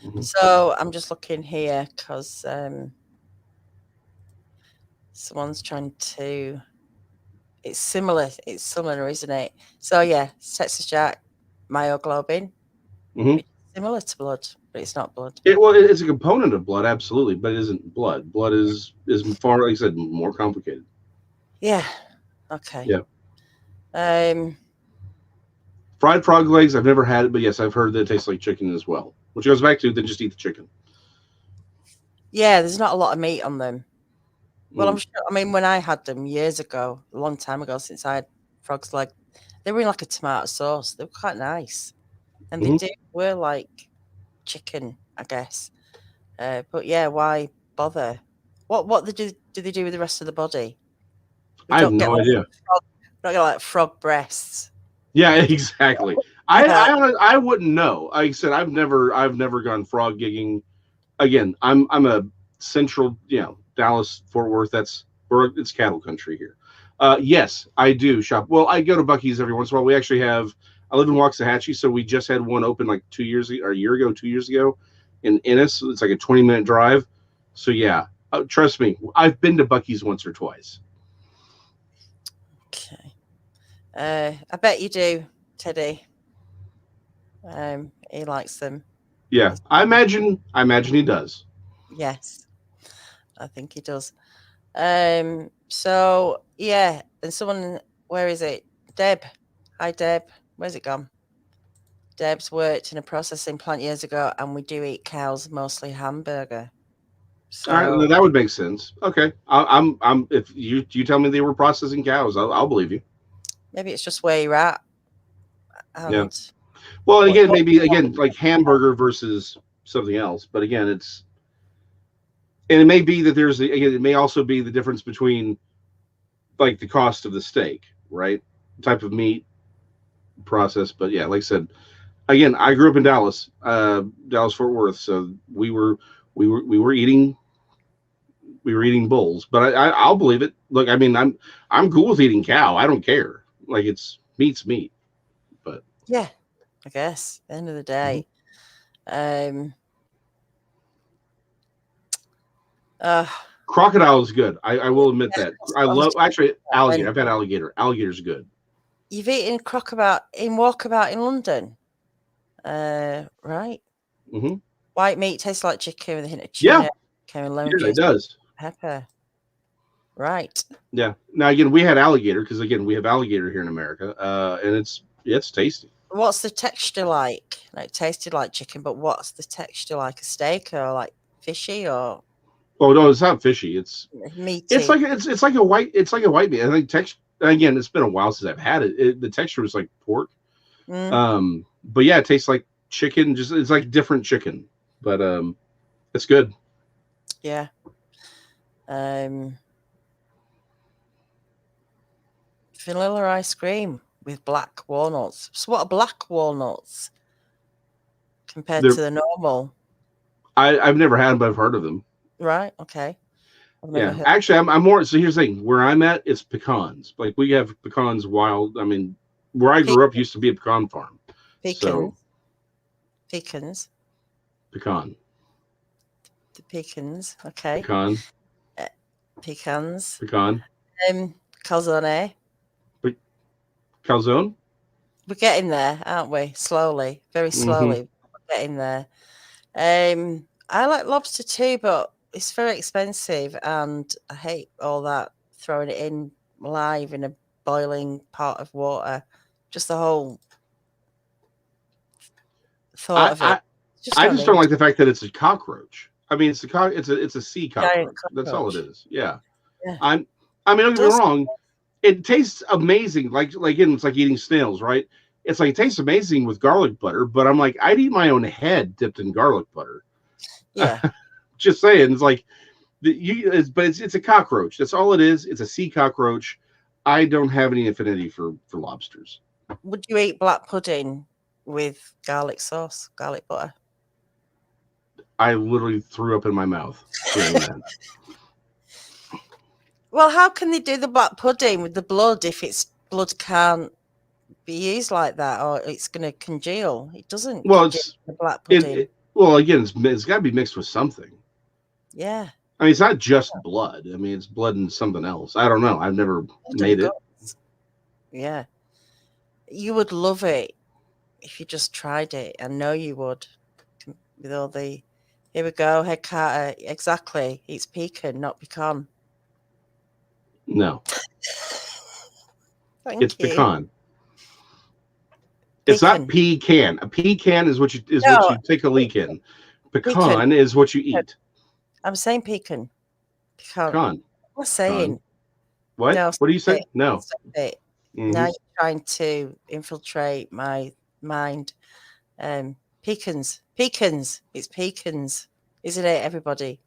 Mhm. So I'm just looking here because someone's trying to. It's similar. It's similar, isn't it? So yeah, Texas Jack, myoglobin, Hmm. which is similar to blood, but it's not blood. It's a component of blood, absolutely, but it isn't blood. Blood is far, like I said, more complicated. Yeah. Okay. Yeah. Um. Fried frog legs, I've never had it, but yes, I've heard that it tastes like chicken as well. Which goes back to then just eat the chicken. Yeah, there's not a lot of meat on them. Well, I'm Mm. sure. I mean, when I had them years ago, a long time ago, since I had frogs leg, they were in like a tomato sauce. They were quite nice, and they Hmm. were like chicken, I guess. But yeah, why bother? What do they do with the rest of the body? We I have don't get no like idea. frog, we don't get like frog breasts. Yeah, exactly. Yeah, I wouldn't know. Like I said, I've never gone frog gigging. Again, I'm a central, Dallas Fort Worth. That's where it's cattle country here. Yes, I do shop. Well, I go to Buc-ee's every once in a while. We actually have. I live in Waxahachie, so we just had one open like 2 years ago, or a year ago, 2 years ago, in Ennis. It's like a 20-minute drive. So yeah, trust me, I've been to Buc-ee's once or twice. okay. I bet you do, Teddy. He likes them. Yeah, He's- I imagine he does. Yes, I think he does. So yeah, and someone, where is it? Deb. Hi, Deb. Where's it gone? Deb's worked in a processing plant years ago, and we do eat cows, mostly hamburger. All right, So that would make sense. Okay, I'm. If you tell me they were processing cows, I'll believe you. maybe it's just where you're at Yeah. and Well, and what again, you maybe again want. like hamburger versus something else. But again, it may be that again, it may also be the difference between like the cost of the steak, right? Type of meat process. But yeah, like I said, again, I grew up in Dallas, Dallas Fort Worth, so we were eating bulls. But I'll believe it. Look, I mean, I'm cool with eating cow. I don't care. Like meat's meat. But Yeah, I guess. At the end of the mhm. day. Um uh Crocodile is good. I will admit that. I I was love actually alligator. when I've had alligator. Alligator's good. you've eaten crocodile in Walkabout in London. Right. Hmm. White meat tastes like chicken with a hint of Yeah, tuna, and lemon yeah, it juice, does. pepper. Right. Yeah. Now again, we had alligator because again we have alligator here in America, and it's tasty. What's the texture like? Like it tasted like chicken, but what's the texture like? A steak or like fishy or Oh no, it's not fishy. It's meaty? like it's like a white meat. I think text again. It's been a while since I've had it. The texture was like pork. Mm, But yeah, it tastes like chicken. Just it's like different chicken, but it's good. yeah. Um, vanilla ice cream with black walnuts. So what are black walnuts compared They're to the normal? I've never had them, but I've heard of them. Right. Okay. I've never Yeah, heard actually, I'm more. So here's the thing: where I'm at, it's pecans. Like we have pecans wild. I mean, where I grew up used to be a pecan farm. So pecans. Pecans. pecan, The pecans. Okay. pecan, Uh, pecans. pecan, Calzone. pe- calzone. We're getting there, aren't we? Slowly, very Hmm. slowly. We're getting there. I like lobster too, but it's very expensive, and I hate all that throwing it in live in a boiling pot of water. Just the whole thought I, of it. I Just I don't just don't need like the fact that it's a cockroach. I mean, it's a sea giant cockroach. That's all it cockroach. is. Yeah. Yeah, I'm. I mean, don't get me does wrong. It tastes amazing. Like again, it's like eating snails, right? It's like it tastes amazing with garlic butter, but I'm like, I'd eat my own head dipped in garlic butter. yeah, Just saying, it's like but it's a cockroach. That's all it is. It's a sea cockroach. I don't have any affinity for lobsters. would you eat black pudding with garlic sauce, garlic butter? I literally threw up in my mouth hearing that. Well, how can they do the black pudding with the blood if it's blood can't be used like that, or it's going to congeal? It doesn't Well, congeal the black pudding. well, again, it's got to be mixed with something. Yeah. I mean, it's not just blood. I mean, it's blood and something else. I don't know. I've never made it. Yeah. You would love it if you just tried it. I know you would. With all the, here we go, head Carter. Exactly. It's pecan, not pecan. No. Thank It's you. pecan. It's not pecan. A pecan is what you what you take a leak in. Pecan is what you eat. I'm saying pecan. Pecan. What am I saying? What? No, what do you say? No. Mm-hmm. Now you're trying to infiltrate my mind. Pecans. It's pecans, isn't it, everybody?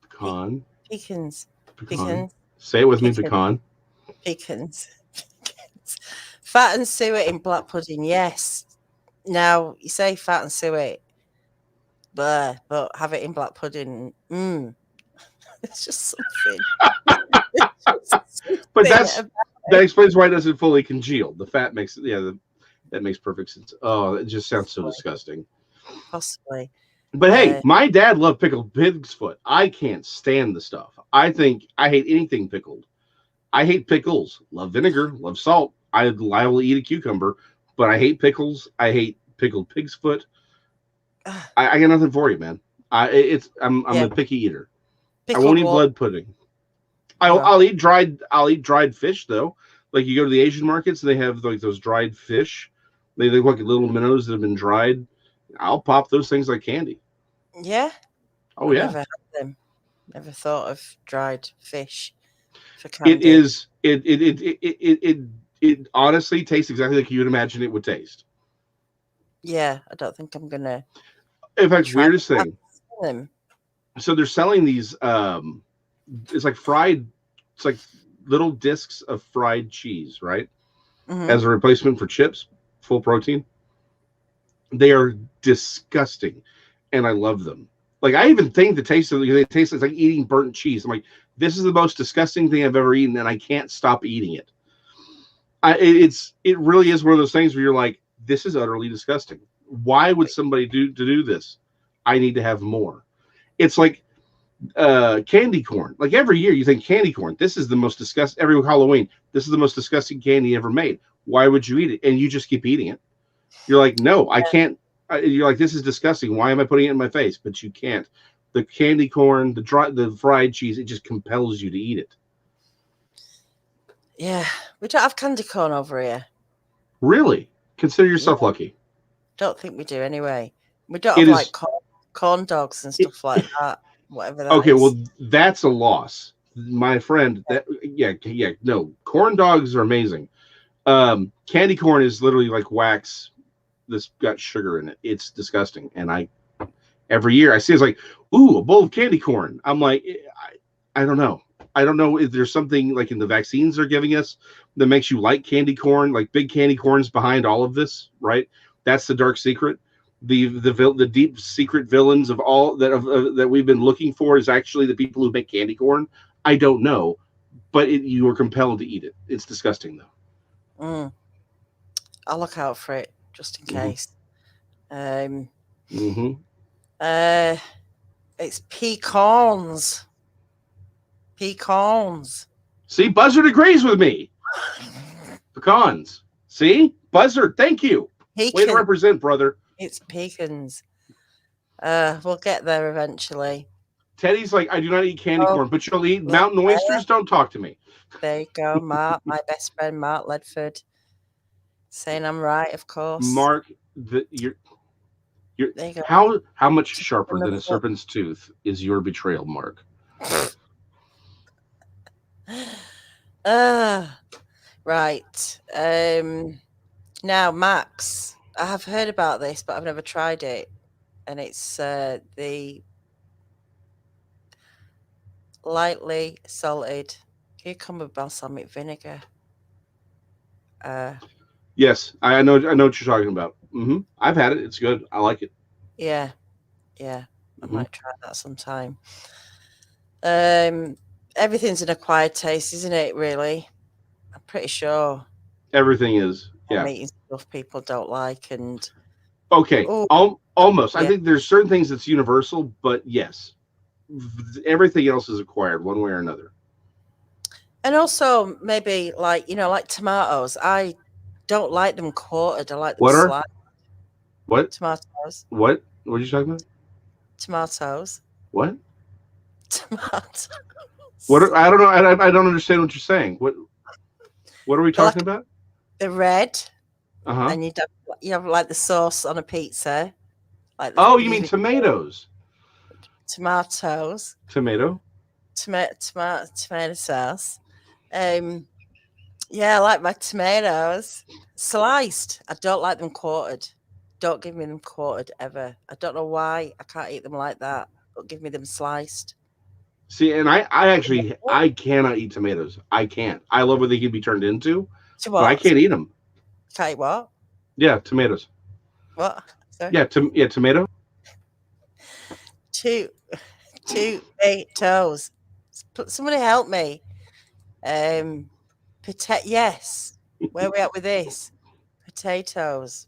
Pecan. Pecans. Say it with me, pecan. Pecans. Fat and suet in black pudding, yes. Now you say fat and suet, but have it in black pudding. It's just something. But that explains why it doesn't fully congeal. The fat makes that makes perfect sense. Oh, it just sounds so disgusting. Possibly. But hey, my dad loved pickled pig's foot. I can't stand the stuff. I hate anything pickled. I hate pickles. Love vinegar. Love salt. I will eat a cucumber, but I hate pickles. I hate pickled pig's foot. I got nothing for you, man. I'm a picky eater. Pickled I won't eat blood pudding. I'll eat dried fish though. Like you go to the Asian markets and they have like those dried fish. They look like little minnows that have been dried. I'll pop those things like candy. Yeah. Oh yeah. Never had them. Never thought of dried fish for candy. It honestly tastes exactly like you would imagine it would taste. Yeah, I don't think I'm gonna. In fact, weirdest thing. So they're selling these. It's like fried. It's like little discs of fried cheese, right? Mm-hmm. As a replacement for chips, full protein. They are disgusting, and I love them. Like I even think the taste of they taste like eating burnt cheese. I'm like, this is the most disgusting thing I've ever eaten, and I can't stop eating it. It really is one of those things where you're like, this is utterly disgusting. Why would somebody do this? I need to have more. It's like candy corn. Like every year you think candy corn. This is the most disgusting. Every Halloween, this is the most disgusting candy ever made. Why would you eat it? And you just keep eating it. You're like, no, I can't. You're like, this is disgusting. Why am I putting it in my face? But you can't. The candy corn, the fried cheese, it just compels you to eat it. Yeah, we don't have candy corn over here. Really? Consider yourself lucky. Don't think we do anyway. We don't have like corn dogs and stuff like that. Whatever that okay, is. Well, that's a loss, my friend. No, corn dogs are amazing. Candy corn is literally like wax that's got sugar in it. It's disgusting, and every year I see it's like, ooh, a bowl of candy corn. I'm like, I don't know. I don't know if there's something like in the vaccines they're giving us that makes you like candy corn. Like big candy corn's behind all of this, right? That's the dark secret. The deep secret villains of all that we've been looking for is actually the people who make candy corn. I don't know, but you are compelled to eat it. It's disgusting though. I'll look out for it just in case. It's pecans. Pecans. See, Buzzard agrees with me. Pecans. See, Buzzard. Thank you. Way to represent, brother. It's pecans. We'll get there eventually. Teddy's like, I do not eat candy corn, but you'll eat mountain oysters. Don't talk to me. There you go, Mark, my best friend, Mark Ledford, saying I'm right, of course. Mark, you're how much sharper than a serpent's tooth is your betrayal, Mark? Right. Now, Max, I have heard about this, but I've never tried it, and it's the lightly salted cucumber balsamic vinegar. Yes, I know what you're talking about. I've had it. It's good. I like it. Yeah. I Mhm. might try that sometime. Everything's an acquired taste, isn't it? Really, I'm pretty sure Everything is. I'm Yeah. eating stuff people don't like, and Okay. oh Almost. I yeah, think there's certain things that's universal, but yes, everything else is acquired one way or another. and also maybe like like tomatoes. I don't like them quartered. I like them What are sliced. what Tomatoes, what are you talking about? tomatoes, What? tomatoes. I don't know. I don't understand what you're saying. What are we They're talking like about? they're red, Uh huh. and you have like the sauce on a pizza, like Oh, you mean usually tomatoes? tomatoes, Tomato. tomato sauce. Um, yeah, I like my tomatoes sliced. I don't like them quartered. Don't give me them quartered ever. I don't know why I can't eat them like that. But give me them sliced. See, and I actually I cannot eat tomatoes. I can't. I love what they can be turned into, To but I what? can't eat them. Can't eat what? Yeah, tomatoes. What? Sorry. Yeah, tomato. Two tomatoes. Somebody help me. Um, yes. Where are we at with this? Potatoes,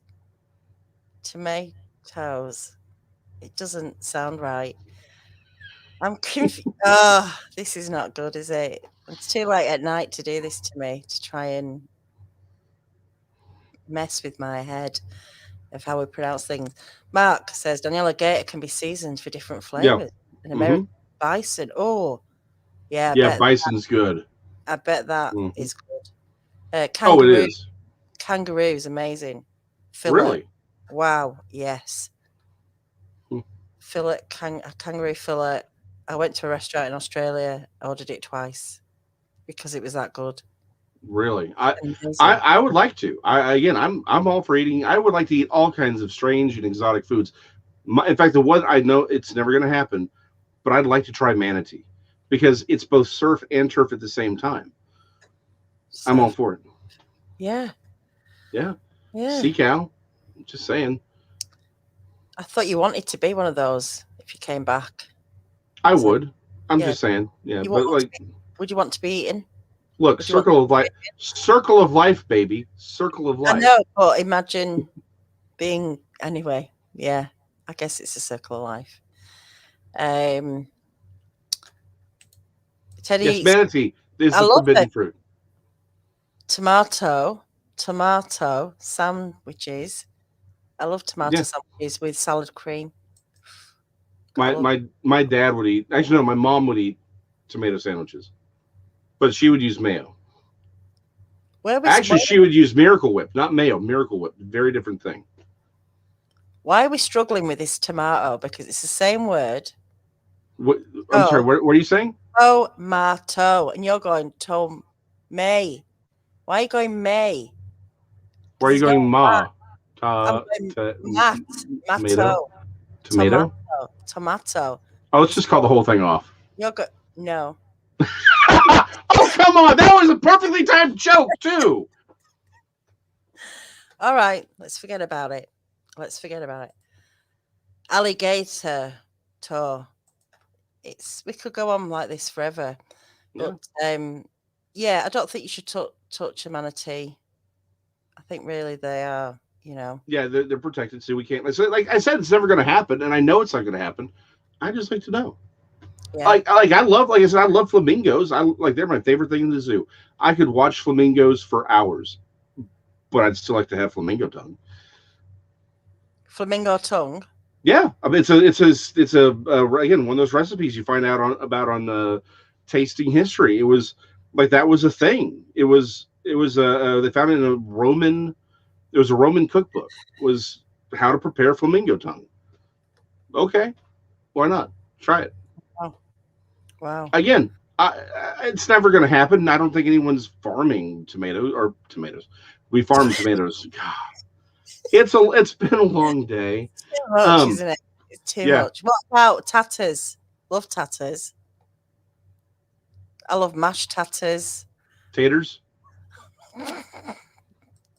tomatoes. It doesn't sound right. I'm confused. Oh, this is not good, is it? It's too late at night to do this to me, to try and mess with my head of how we pronounce things. Mark says Daniela Gator can be seasoned for different Yeah. flavors. An Mm-hmm. American bison. Oh, yeah, Yeah, bison's good. I bet that Hmm. is good. Oh, it is. Kangaroo is amazing. Fillet. Really. Wow, yes. Hmm. A kangaroo fillet. I went to a restaurant in Australia, ordered it twice because it was that good. Really. I I Amazing. I would like to. Again, I'm all for eating. I would like to eat all kinds of strange and exotic foods. In fact, the one I know it's never going to happen, but I'd like to try manatee because it's both surf and turf at the same time. I'm all Surf. for it. Yeah, Yeah. yeah. Sea cow. Just saying. I thought you wanted to be one of those if you came back. I So, would. I'm yeah. just saying. Yeah. You want But one to like, be would you want to be eaten? look, Would you want circle of life, baby, circle of I life. know, but imagine being anyway, yeah. I guess it's a circle of life. Um, Teddy Yes, eats manatee is I the love forbidden it. fruit. Tomato sandwiches. I love tomato Yeah. sandwiches with salad cream. Gotta My love my my dad would eat. Actually, no, my mom would eat tomato sandwiches, but she would use mayo. where Actually, she would use Miracle Whip, not mayo. Miracle Whip, very different thing. why are we struggling with this tomato? Because it's the same word. What? I'm sorry. Oh, What are you saying? tomato. And you're going tom May. Why are you going May? Why Because are you there's no going ma? I'm going mat, Tomato, matto, tomato. tomato, tomato. Oh, let's There's just call the no whole thing off. you're go no. Oh, come on! That was a perfectly timed joke too. All right, let's forget about it. Let's forget about it. Alligator tour. It's we could go on like this forever. Yeah. But yeah, I don't think you should touch a manatee. I think really they are, Yeah, they're protected, so we can't. Like I said, it's never going to happen, and I know it's not going to happen. I just like to know. yeah. I love, like I said, I love flamingos. I like they're my favorite thing in the zoo. I could watch flamingos for hours, but I'd still like to have flamingo tongue. Flamingo tongue. Yeah, I mean, it's a again, one of those recipes you find out on tasting history. It was like that was a thing. It was they found it in a Roman. It was a Roman cookbook. Was how to prepare flamingo tongue. Okay, why not? Try it Oh, wow. again. It's never going to happen. I don't think anyone's farming tomatoes. We farm tomatoes. God, it's been a long day. Too much, Um, isn't it? It's too yeah, much. What about tatters? Love tatters. I love mashed tatters. taters,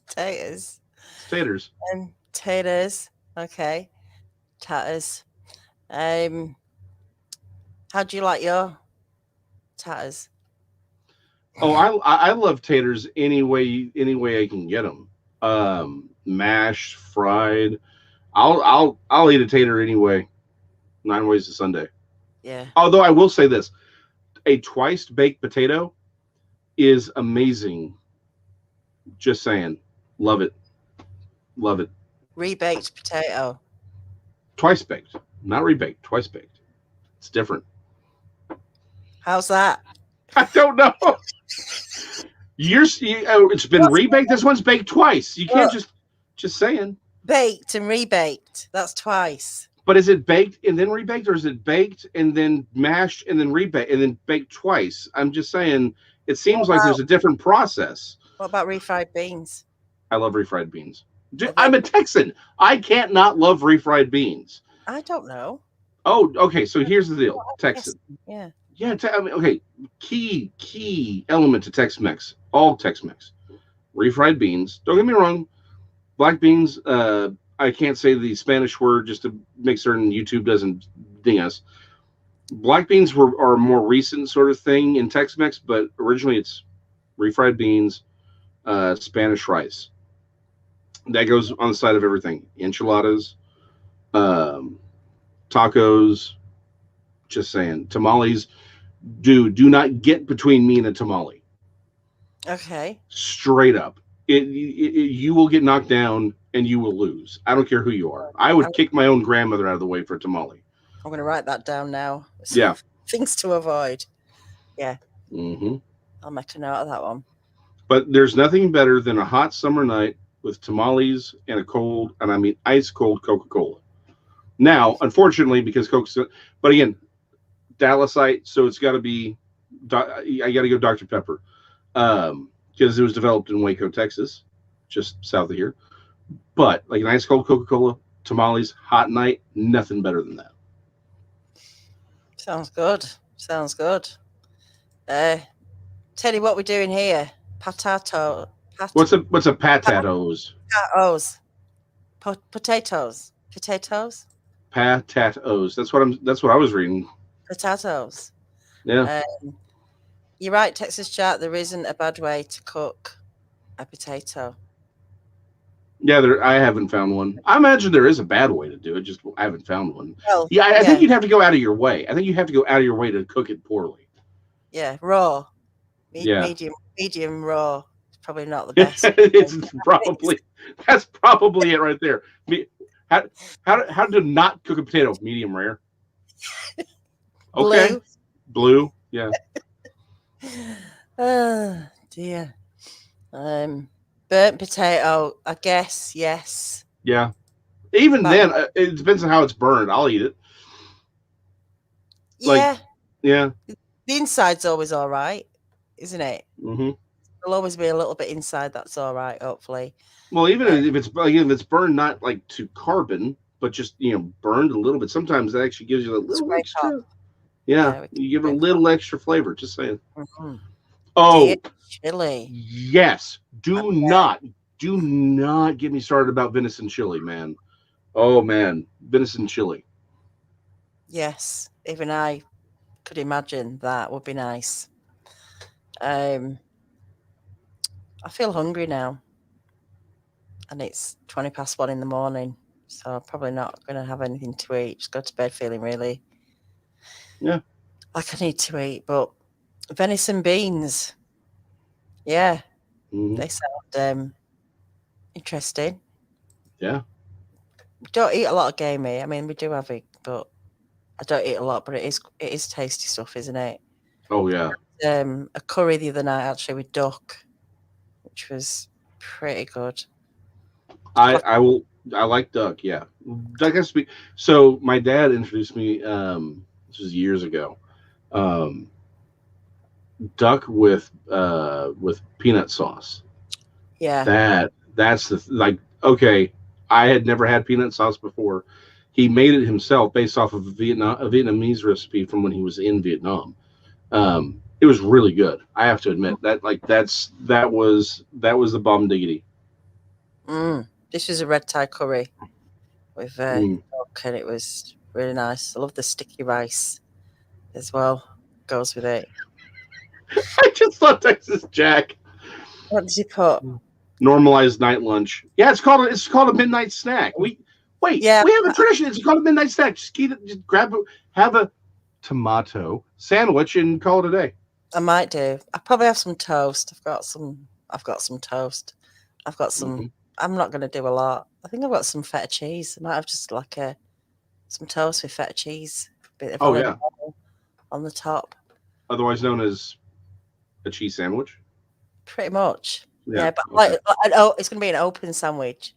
Taters. taters. Taters. Okay. Tatters. How do you like your tatters? Oh, I love taters any way I can get them. Mashed, fried. I'll eat a tater anyway. 9 ways to Sunday. Yeah. Although I will say this, a twice baked potato is amazing. Just saying, love it, love it. Rebaked potato. Twice baked, not rebaked. Twice baked. It's different. How's that? I don't know. It's been rebaked. This one's baked twice. You can't just saying. Baked and rebaked. That's twice. But is it baked and then rebaked, or is it baked and then mashed and then rebaked and then baked twice? I'm just saying. It seems like there's a different process. What about refried beans? I love refried beans. I'm a Texan. I can't not love refried beans. I don't know. Oh, okay. So here's the deal, Texan. Yeah. Yeah. Okay. Key element to Tex-Mex. All Tex-Mex. Refried beans. Don't get me wrong. Black beans. I can't say the Spanish word just to make certain YouTube doesn't ding us. Black beans are a more recent sort of thing in Tex-Mex, but originally it's refried beans, Spanish rice. That goes on the side of everything. Enchiladas, tacos. Just saying. Tamales. Do not get between me and a tamale. Okay. Straight up. You will get knocked down and you will lose. I don't care who you are. I would kick my own grandmother out of the way for a tamale. I'm going to write that down now. Yeah. Things to avoid. Yeah. Mm-hmm. I'll make a note of that one. But there's nothing better than a hot summer night with tamales and ice cold Coca-Cola. Now, unfortunately, because Coke, but again, Dallasite, so it's got to be, I got to go Dr. Pepper. Because it was developed in Waco, Texas, just south of here. But like an ice cold Coca-Cola, tamales, hot night, nothing better than that. Sounds good. Sounds good. Tell you what we're doing here. Potato. What's a patatos? Potatoes. Potatoes. Potatoes. Patatos. That's what I was reading. Potatoes. Yeah. You're right, Texas Chat. There isn't a bad way to cook a potato. Yeah, I haven't found one. I imagine there is a bad way to do it. Just I haven't found one. Well, I think you'd have to go out of your way. I think you have to go out of your way to cook it poorly. Yeah, raw. Medium raw. It's probably not the best. That's probably it right there. How to not cook a potato? Medium rare. Okay. Blue. Yeah. Oh dear. Burnt potato, I guess, yes. Yeah. Even then, it depends on how it's burned. I'll eat it. Yeah. Yeah. The inside's always all right, isn't it? Mm-hmm. There'll always be a little bit inside that's all right, hopefully. Well, even if it's burned not like to carbon, but just burned a little bit, sometimes that actually gives you a little extra. Yeah, you give it a little extra flavor. Just saying. Mm-hmm. Oh, chili. Yes. Do not get me started about venison chili, man. Oh man, venison chili. Yes, even I could imagine that would be nice. I feel hungry now, and it's 1:20 in the morning, so I'm probably not going to have anything to eat. Just go to bed feeling really, like I need to eat. But venison beans, yeah, they sound interesting. Yeah, we don't eat a lot of game here. I mean, we do have it, but I don't eat a lot. But it is tasty stuff, isn't it? Oh yeah. A curry the other night actually with duck, which was pretty good. I like duck. Yeah, duck has to be. So my dad introduced me. This was years ago. Duck with peanut sauce. Yeah. That's okay. I had never had peanut sauce before. He made it himself based off of a Vietnamese recipe from when he was in Vietnam. It was really good. I have to admit that that was the bomb diggity. This was a red Thai curry with duck, and it was Really nice. I love the sticky rice as well. Goes with it. I just saw Texas Jack. What did you put? Normalized night lunch. Yeah, it's called a midnight snack. We Yeah, have a tradition. It's called a midnight snack. Just grab it, have a tomato sandwich, and call it a day. I might do. I probably have some toast. I've got some toast. I've got some. Mm-hmm. I'm not going to do a lot. I think I've got some feta cheese. I might have just like some toast with feta cheese, bit of olive oil on the top. Otherwise known as a cheese sandwich. Pretty much. Yeah, but okay. it's going to be an open sandwich.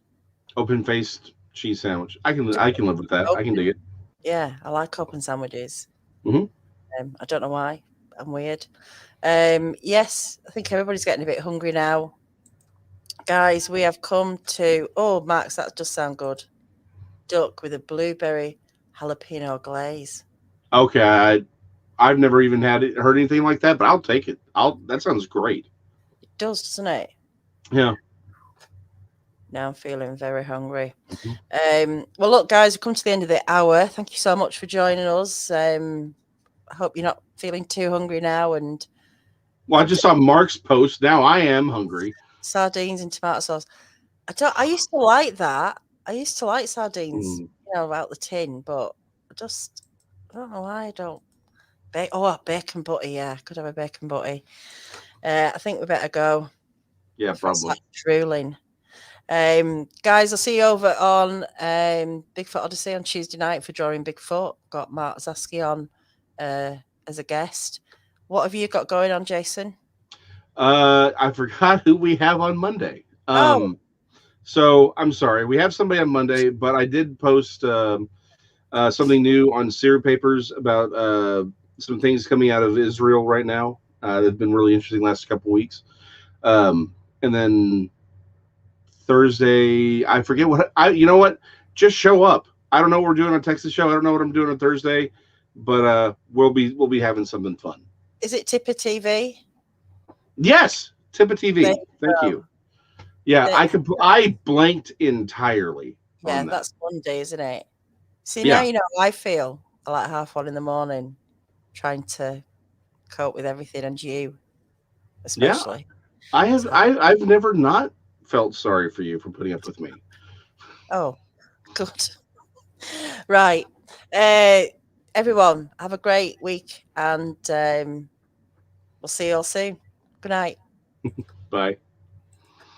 Open faced cheese sandwich. I can live with that. I can dig it. Yeah, I like open sandwiches. Mm-hmm. I don't know why. I'm weird. Yes, I think everybody's getting a bit hungry now. Guys, we have come to... Oh, Max, that does sound good. Duck with a blueberry jalapeno glaze. Okay, I've never even heard anything like that, but I'll take it. That sounds great. It does, doesn't it? Yeah. Now I'm feeling very hungry. Mm-hmm. Well, look, guys, we've come to the end of the hour. Thank you so much for joining us. I hope you're not feeling too hungry now. And I just saw Mark's post. Now I am hungry. Sardines and tomato sauce. I used to like that. I used to like sardines, out the tin, but I don't know why I don't. Bacon butty. Yeah, could have a bacon butty. I think we better go. Yeah, probably. Drooling. Guys, I'll see you over on Bigfoot Odyssey on Tuesday night for Drawing Bigfoot. Got Mark Zaski on as a guest. What have you got going on, Jason? I forgot who we have on Monday. So I'm sorry. We have somebody on Monday, but I did post something new on Sear Papers about some things coming out of Israel right now. They've been really interesting last couple weeks. And then Thursday, I forget you know what? Just show up. I don't know what we're doing on Texas show. I don't know what I'm doing on Thursday, but we'll be having something fun. Is it Tipper TV? Yes, Tipper TV. Thank you. Yeah, I blanked entirely. Yeah, that's Monday, isn't it? See, yeah. Now you know how I feel like 1:30 in the morning, trying to cope with everything, and you, especially. Yeah, I've never not felt sorry for you for putting up with me. Oh, good. Right. Everyone, have a great week, and we'll see you all soon. Good night. Bye.